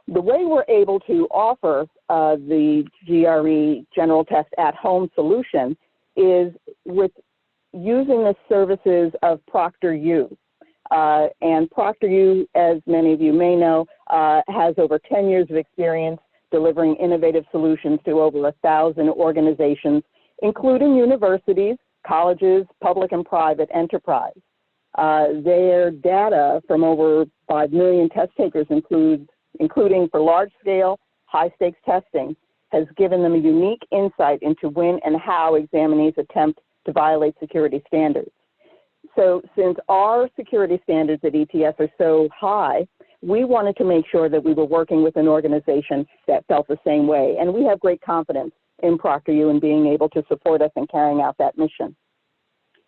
The way we're able to offer the GRE General Test at-home solution is with using the services of ProctorU. And ProctorU, as many of you may know, has over 10 years of experience delivering innovative solutions to over 1,000 organizations, including universities, colleges, public and private enterprise. Their data from over 5 million test takers, including for large-scale, high-stakes testing, has given them a unique insight into when and how examinees attempt to violate security standards. So since our security standards at ETS are so high, we wanted to make sure that we were working with an organization that felt the same way. And we have great confidence in ProctorU and being able to support us in carrying out that mission.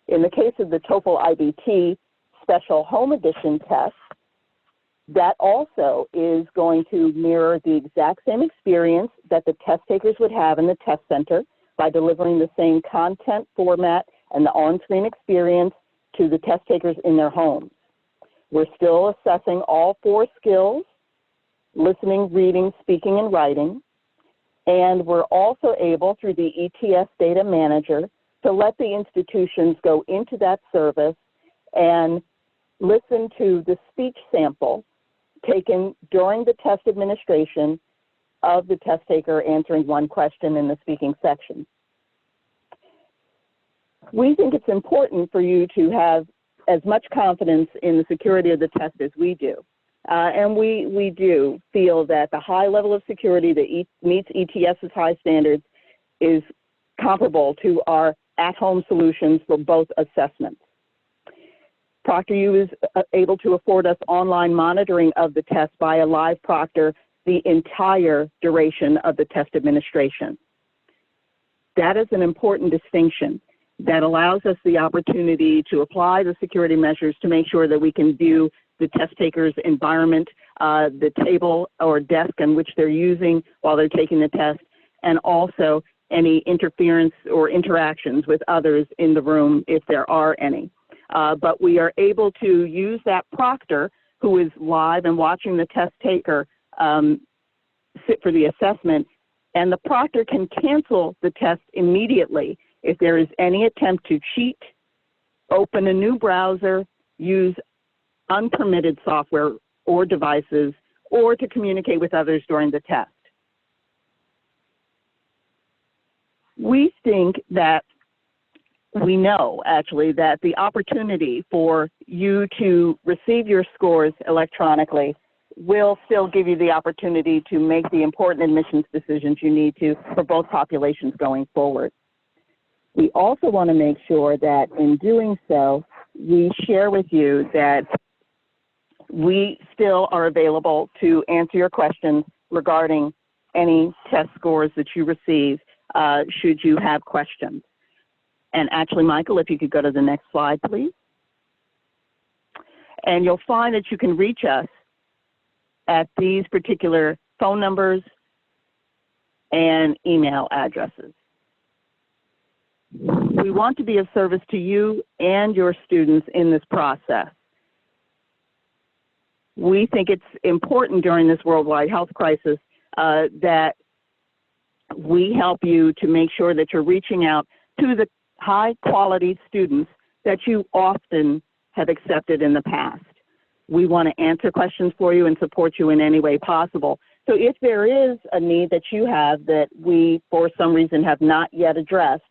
In the case of the TOEFL IBT Special Home Edition test, that also is going to mirror the exact same experience that the test takers would have in the test center by delivering the same content format and the on-screen experience to the test takers in their homes. We're still assessing all 4 skills: listening, reading, speaking, and writing. And we're also able, through the ETS Data Manager, to let the institutions go into that service and listen to the speech sample taken during the test administration of the test taker answering one question in the speaking section. We think it's important for you to have as much confidence in the security of the test as we do. And we do feel that the high level of security that meets ETS's high standards is comparable to our at-home solutions for both assessments. ProctorU is able to afford us online monitoring of the test by a live proctor the entire duration of the test administration. That is an important distinction that allows us the opportunity to apply the security measures to make sure that we can view the test taker's environment, the table or desk in which they're using while they're taking the test, and also any interference or interactions with others in the room if there are any. But we are able to use that proctor who is live and watching the test taker sit for the assessment, and the proctor can cancel the test immediately if there is any attempt to cheat, open a new browser, use unpermitted software or devices, or to communicate with others during the test. We think that we know actually that the opportunity for you to receive your scores electronically will still give you the opportunity to make the important admissions decisions you need to for both populations going forward. We also want to make sure that in doing so, we share with you that we still are available to answer your questions regarding any test scores that you receive should you have questions. And actually, Michael, if you could go to the next slide, please. And you'll find that you can reach us at these particular phone numbers and email addresses. We want to be of service to you and your students in this process. We think it's important during this worldwide health crisis that we help you to make sure that you're reaching out to the high quality students that you often have accepted in the past. We want to answer questions for you and support you in any way possible. So if there is a need that you have that we, for some reason, have not yet addressed,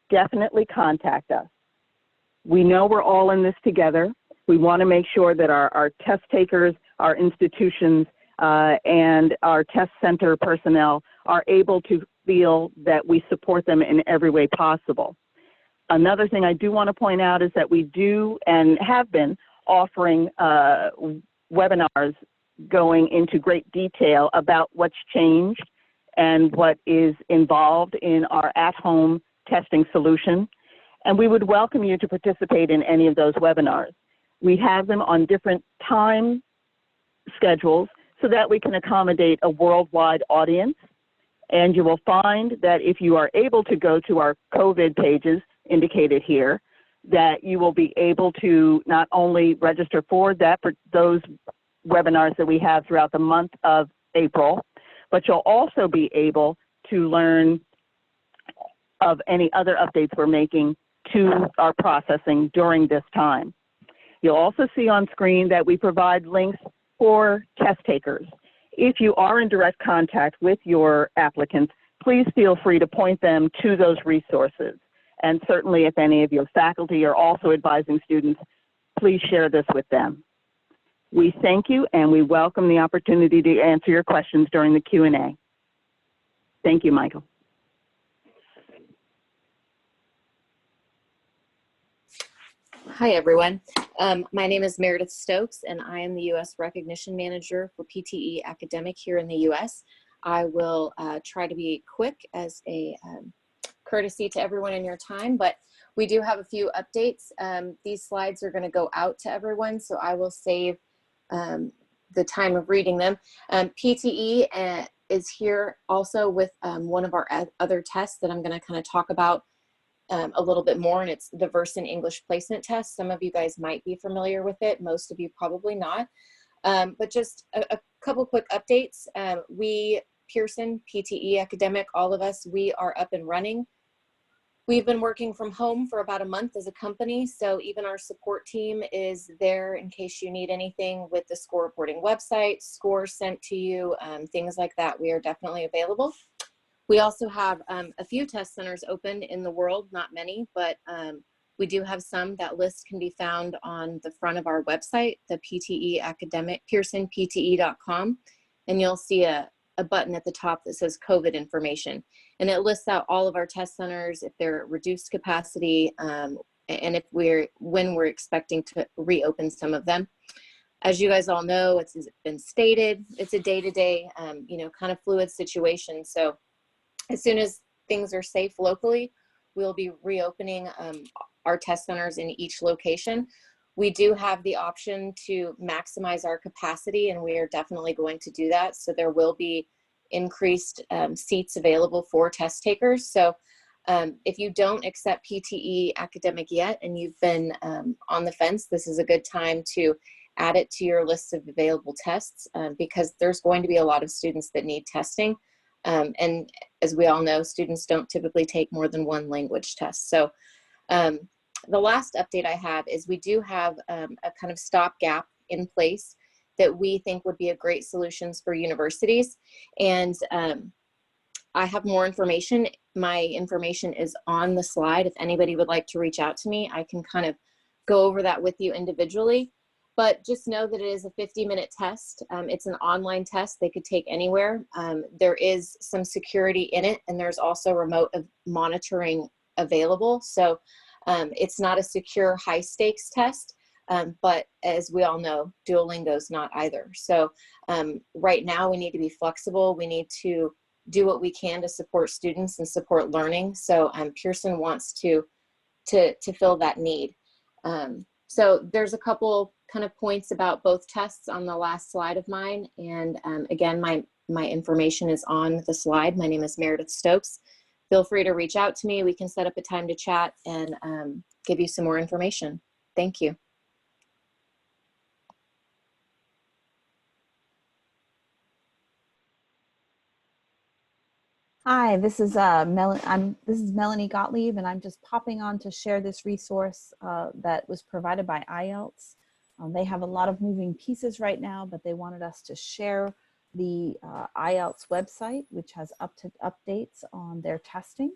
definitely contact us. We know we're all in this together. We want to make sure that our test takers, our institutions, and our test center personnel are able to feel that we support them in every way possible. Another thing I do want to point out is that we do and have been offering webinars going into great detail about what's changed and what is involved in our at-home testing solution. And we would welcome you to participate in any of those webinars. We have them on different time schedules so that we can accommodate a worldwide audience. And you will find that if you are able to go to our COVID pages indicated here, that you will be able to not only register for those webinars that we have throughout the month of April, but you'll also be able to learn of any other updates we're making to our processing during this time. You'll also see on screen that we provide links for test takers. If you are in direct contact with your applicants, please feel free to point them to those resources. And certainly if any of your faculty are also advising students, please share this with them. We thank you and we welcome the opportunity to answer your questions during the Q&A. Thank you, Michael. Hi, everyone. My name is Meredith Stokes, and I am the U.S. Recognition Manager for PTE Academic here in the U.S. I will try to be quick as a courtesy to everyone in your time, but we do have a few updates. These slides are going to go out to everyone, so I will save the time of reading them. PTE is here also with one of our other tests that I'm going to kind of talk about a little bit more, and it's the Pearson English Placement Test. Some of you guys might be familiar with it, most of you probably not. But just a couple quick updates. We, Pearson, PTE, Academic, all of us, we are up and running. We've been working from home for about a month as a company, so even our support team is there in case you need anything with the score reporting website, scores sent to you, things like that. We are definitely available. We also have a few test centers open in the world, not many, but we do have some. That list can be found on the front of our website, the PTE Academic, pearsonpte.com, and you'll see a button at the top that says COVID information. And it lists out all of our test centers, if they're at reduced capacity, and if when we're expecting to reopen some of them. As you guys all know, it's been stated, it's a day-to-day, kind of fluid situation. So as soon as things are safe locally, we'll be reopening our test centers in each location. We do have the option to maximize our capacity, and we are definitely going to do that. So there will be increased seats available for test takers. So if you don't accept PTE Academic yet and you've been on the fence, this is a good time to add it to your list of available tests because there's going to be a lot of students that need testing. And as we all know, students don't typically take more than one language test. So the last update I have is we do have a kind of stopgap in place that we think would be a great solutions for universities. And I have more information. My information is on the slide. If anybody would like to reach out to me, I can kind of go over that with you individually. But just know that it is a 50-minute test. It's an online test they could take anywhere. There is some security in it, and there's also remote monitoring available. So it's not a secure high stakes test, but as we all know, Duolingo's not either. So right now we need to be flexible. We need to do what we can to support students and support learning. So Pearson wants to fill that need. So there's a couple kind of points about both tests on the last slide of mine. And again, my information is on the slide. My name is Meredith Stokes. Feel free to reach out to me. We can set up a time to chat and give you some more information. Thank you. Hi, this is Melanie Gottlieb, and I'm just popping on to share this resource that was provided by IELTS. They have a lot of moving pieces right now, but they wanted us to share the IELTS website, which has updates on their testing.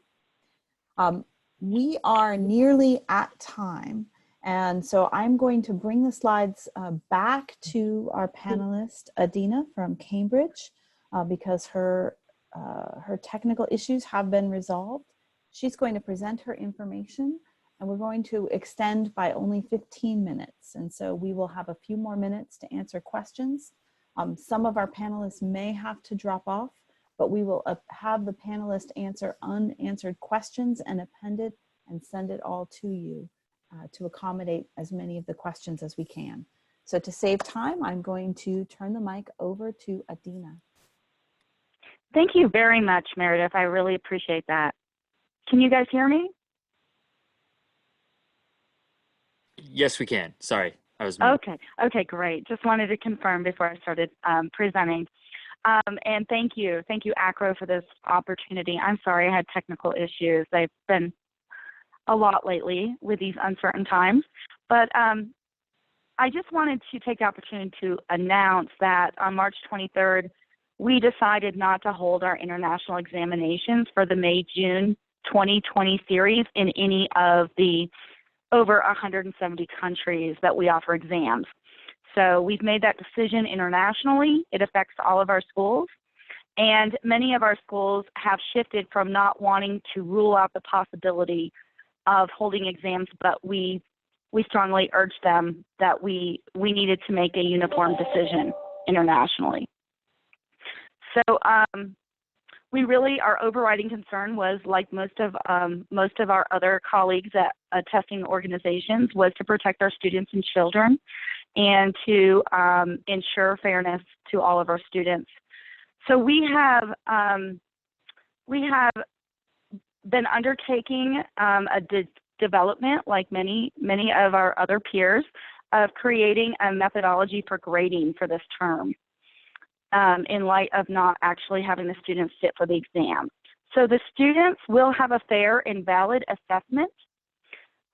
We are nearly at time, and so I'm going to bring the slides back to our panelist, Adina from Cambridge, because her technical issues have been resolved. She's going to present her information, and we're going to extend by only 15 minutes. And so we will have a few more minutes to answer questions. Some of our panelists may have to drop off, but we will have the panelists answer unanswered questions and append it and send it all to you to accommodate as many of the questions as we can. So to save time, I'm going to turn the mic over to Adina. Thank you very much, Meredith. I really appreciate that. Can you guys hear me? Yes, we can. Sorry, I was muted. Okay, great. Just wanted to confirm before I started presenting. And thank you, Acro, for this opportunity. I'm sorry I had technical issues. They've been a lot lately with these uncertain times. But I just wanted to take the opportunity to announce that on March 23rd, we decided not to hold our international examinations for the May-June 2020 series in any of the over 170 countries that we offer exams. So we've made that decision internationally. It affects all of our schools. And many of our schools have shifted from not wanting to rule out the possibility of holding exams, but we strongly urged them that we needed to make a uniform decision internationally. So we really, our overriding concern was, like most of our other colleagues at testing organizations, was to protect our students and children and to ensure fairness to all of our students. So we have been undertaking a development, like many of our other peers, of creating a methodology for grading for this term, in light of not actually having the students sit for the exam. So the students will have a fair and valid assessment.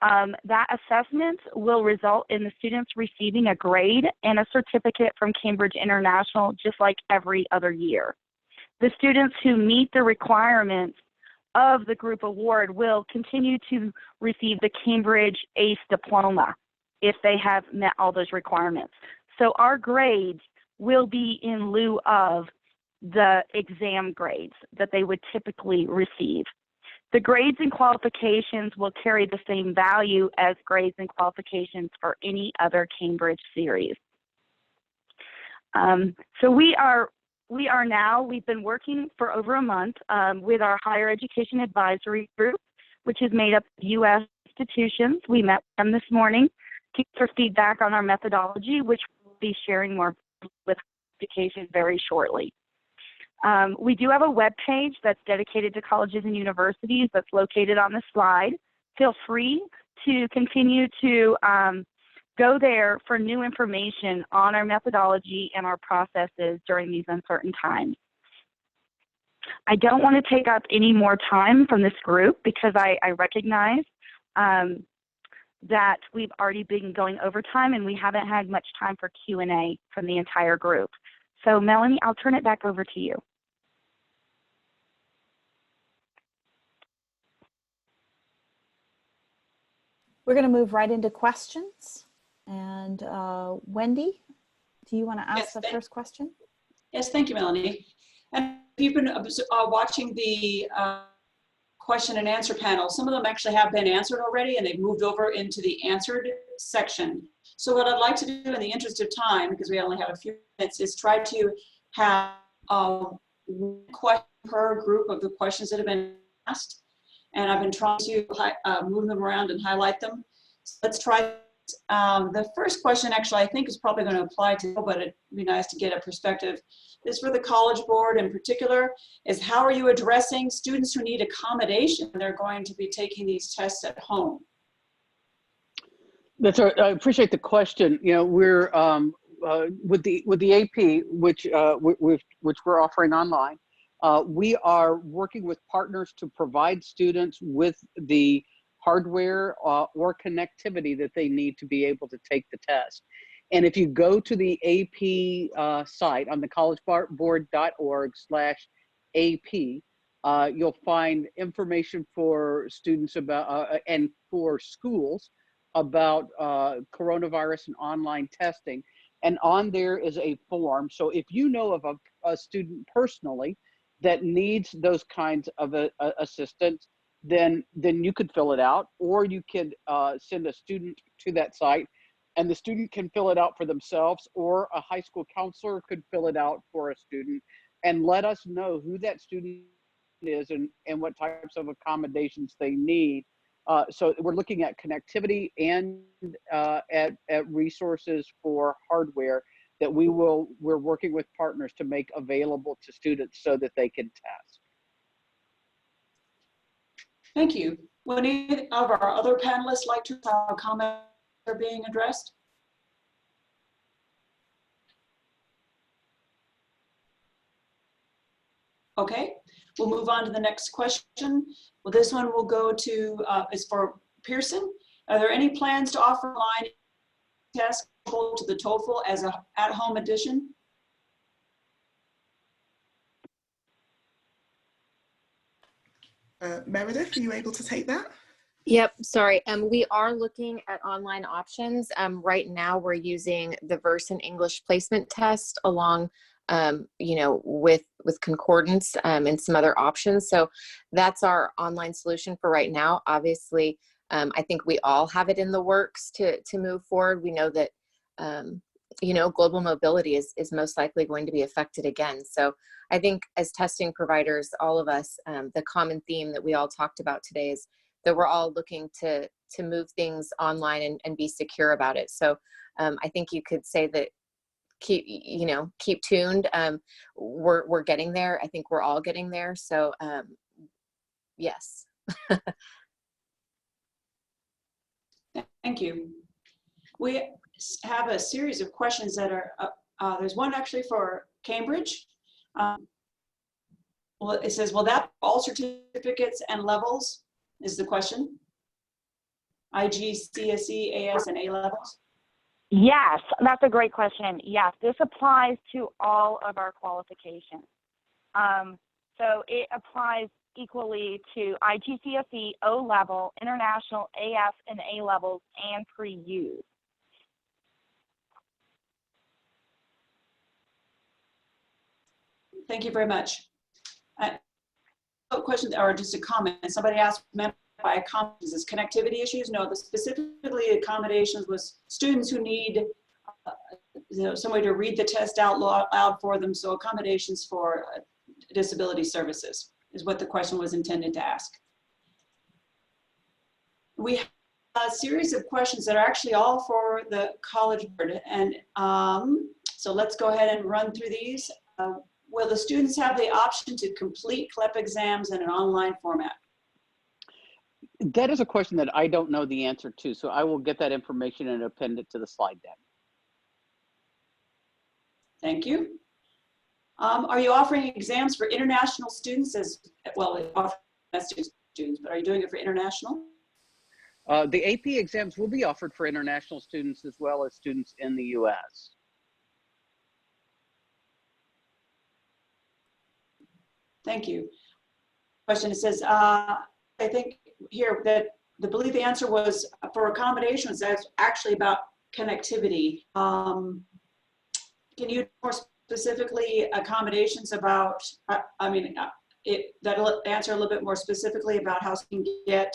That assessment will result in the students receiving a grade and a certificate from Cambridge International, just like every other year. The students who meet the requirements of the group award will continue to receive the Cambridge ACE diploma if they have met all those requirements. So our grades will be in lieu of the exam grades that they would typically receive. The grades and qualifications will carry the same value as grades and qualifications for any other Cambridge series. So we've been working for over a month with our Higher Education Advisory Group, which is made up of U.S. institutions. We met them this morning to get their feedback on our methodology, which we'll be sharing more with education very shortly. We do have a web page that's dedicated to colleges and universities that's located on the slide. Feel free to continue to go there for new information on our methodology and our processes during these uncertain times. I don't want to take up any more time from this group because I recognize that we've already been going over time and we haven't had much time for Q&A from the entire group. So Melanie, I'll turn it back over to you. We're going to move right into questions. And Wendy, do you want to ask the first question? Yes, thank you, Melanie. And if you've been watching the question and answer panel, some of them actually have been answered already and they've moved over into the answered section. So what I'd like to do in the interest of time, because we only have a few minutes, is try to have one question per group of the questions that have been asked. And I've been trying to move them around and highlight them. So let's try. The first question actually I think is probably going to apply to, but it'd be nice to get a perspective. This for the College Board in particular is how are you addressing students who need accommodation? They're going to be taking these tests at home. That's right. I appreciate the question. You know, we're with the AP, which we're offering online. We are working with partners to provide students with the hardware or connectivity that they need to be able to take the test. And if you go to the AP site on the collegeboard.org/AP, you'll find information for students about and for schools about coronavirus and online testing. And on there is a form. So if you know of a student personally that needs those kinds of assistance, then you could fill it out, or you could send a student to that site and the student can fill it out for themselves, or a high school counselor could fill it out for a student and let us know who that student is and what types of accommodations they need. So we're looking at connectivity and at resources for hardware that we're working with partners to make available to students so that they can test. Thank you. Would any of our other panelists like to have a comment are being addressed? Okay, we'll move on to the next question. Well, this one will go to, is for Pearson. Are there any plans to offer online tests to the TOEFL as an at-home edition? Meredith, are you able to take that? Yep, sorry. We are looking at online options. Right now we're using the Pearson English placement test along, with concordance and some other options. So that's our online solution for right now. Obviously, I think we all have it in the works to move forward. We know that you know, global mobility is most likely going to be affected again. So I think as testing providers, all of us, the common theme that we all talked about today is that we're all looking to move things online and be secure about it. So I think you could say that keep tuned. We're getting there. I think we're all getting there. So yes. Thank you. We have a series of questions that are, there's one actually for Cambridge. Well, it says, will that all certificates and levels is the question? IG, CSE, AS, and A levels? Yes, that's a great question. Yes, this applies to all of our qualifications. So it applies equally to IGCSE, O level, international, AS, and A levels, and pre-U's. Thank you very much. A question or just a comment. Somebody asked by accommodations is connectivity issues. No, the specifically accommodations was students who need somebody to read the test out loud for them. So accommodations for disability services is what the question was intended to ask. We have a series of questions that are actually all for the College Board. And so let's go ahead and run through these. Will the students have the option to complete CLEP exams in an online format? That is a question that I don't know the answer to, so I will get that information and append it to the slide deck. Thank you. Are you offering exams for international students as well? Domestic students, but are you doing it for international? The AP exams will be offered for international students as well as students in the U.S. Thank you. Question, it says, I think here that I believe the answer was for accommodations, that's actually about connectivity. Can you more specifically accommodations about, that'll answer a little bit more specifically about how you can get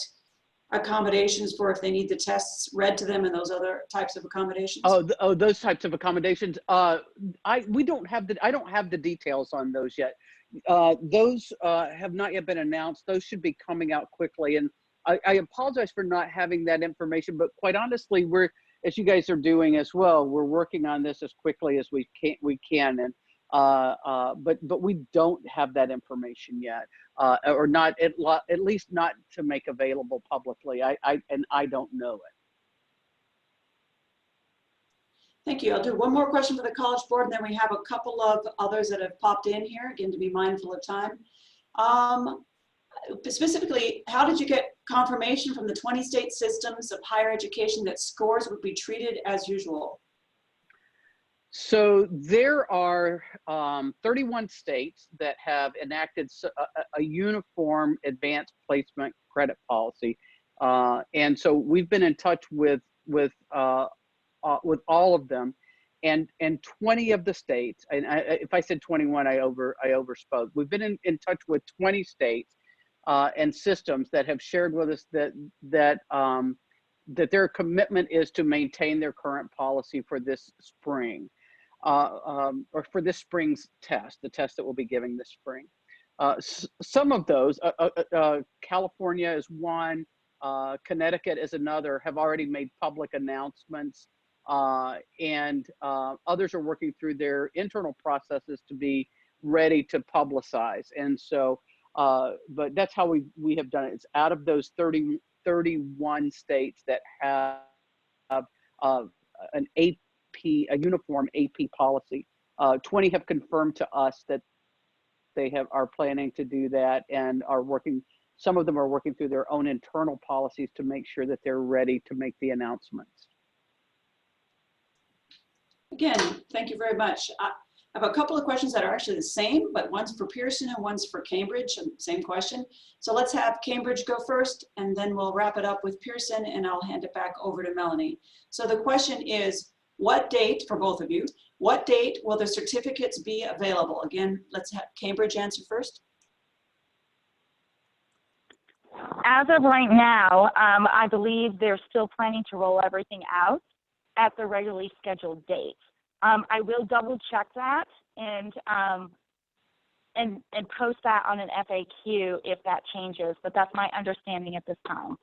accommodations for if they need the tests read to them and those other types of accommodations? Oh, those types of accommodations. I don't have the details on those yet. Those have not yet been announced. Those should be coming out quickly. And I apologize for not having that information, but quite honestly, as you guys are doing as well, we're working on this as quickly as we can. And but we don't have that information yet, or not at least not to make available publicly. I don't know it. Thank you. I'll do one more question for the College Board, and then we have a couple of others that have popped in here, again, to be mindful of time. Specifically, how did you get confirmation from the 20 state systems of higher education that scores would be treated as usual? So there are 31 states that have enacted a uniform advanced placement credit policy. And so we've been in touch with all of them, and 20 of the states, and if I said 21, I overspoke. We've been in touch with 20 states and systems that have shared with us that their commitment is to maintain their current policy for this spring, or for this spring's test, the test that we'll be giving this spring. Some of those, California is one, Connecticut is another, have already made public announcements. And others are working through their internal processes to be ready to publicize. And so, but that's how we have done it. It's out of those 31 states that have an a uniform AP policy. 20 have confirmed to us that they are planning to do that and are working. Some of them are working through their own internal policies to make sure that they're ready to make the announcements. Again, thank you very much. I have a couple of questions that are actually the same, but one's for Pearson and one's for Cambridge, and same question. So let's have Cambridge go first, and then we'll wrap it up with Pearson, and I'll hand it back over to Melanie. So the question is, what date, for both of you, what date will the certificates be available? Again, let's have Cambridge answer first. As of right now, I believe they're still planning to roll everything out at the regularly scheduled date. I will double check that and post that on an FAQ if that changes, but that's my understanding at this time.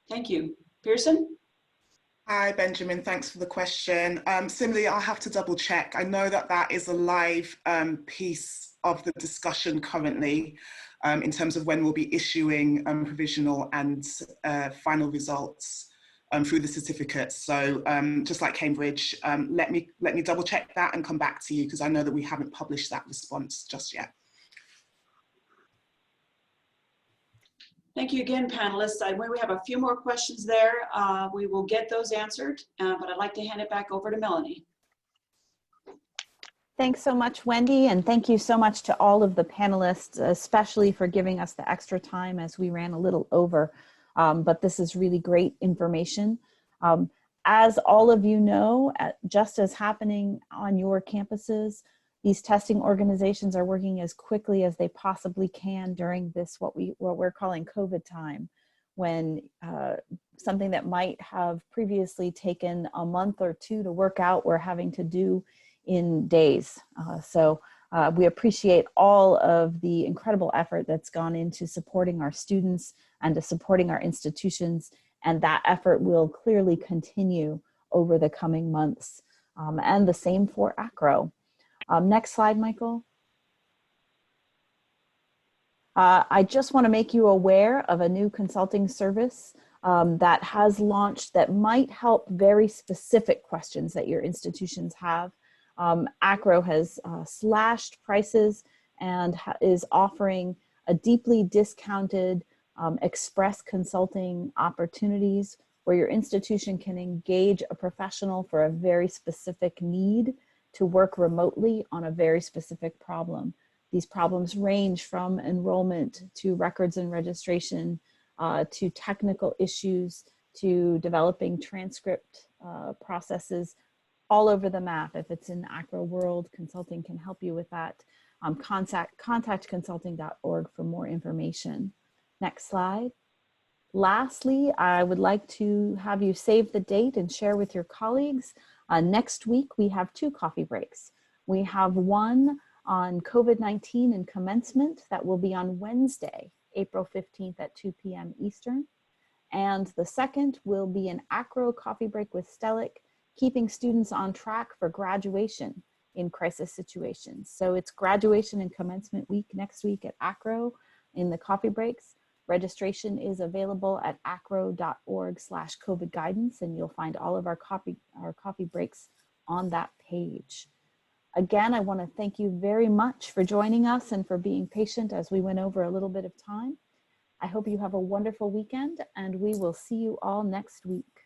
Thank you. Pearson? Hi, Benjamin. Thanks for the question. Similarly, I'll have to double check. I know that that is a live piece of the discussion currently in terms of when we'll be issuing provisional and final results through the certificates. So just like Cambridge, let me double check that and come back to you, because I know that we haven't published that response just yet. Thank you again, panelists. We have a few more questions there. We will get those answered, but I'd like to hand it back over to Melanie. Thanks so much, Wendy, and thank you so much to all of the panelists, especially for giving us the extra time as we ran a little over. But this is really great information. As all of you know, just as happening on your campuses, these testing organizations are working as quickly as they possibly can during this, what we're calling COVID time, when something that might have previously taken a month or two to work out, we're having to do in days. So we appreciate all of the incredible effort that's gone into supporting our students and to supporting our institutions, and that effort will clearly continue over the coming months. And the same for Acro. Next slide, Michael. I just want to make you aware of a new consulting service that has launched that might help very specific questions that your institutions have. Acro has slashed prices and is offering a deeply discounted express consulting opportunities where your institution can engage a professional for a very specific need to work remotely on a very specific problem. These problems range from enrollment to records and registration to technical issues to developing transcript processes all over the map. If it's in Acro world, consulting can help you with that. Contact consulting.org for more information. Next slide. Lastly, I would like to have you save the date and share with your colleagues. Next week, we have 2 coffee breaks. We have one on COVID-19 and commencement that will be on Wednesday, April 15th at 2 p.m. Eastern. And the second will be an Acro coffee break with Stellic, keeping students on track for graduation in crisis situations. So it's graduation and commencement week next week at Acro in the coffee breaks. Registration is available at acro.org/COVID guidance, and you'll find all of our coffee breaks on that page. Again, I want to thank you very much for joining us and for being patient as we went over a little bit of time. I hope you have a wonderful weekend, and we will see you all next week.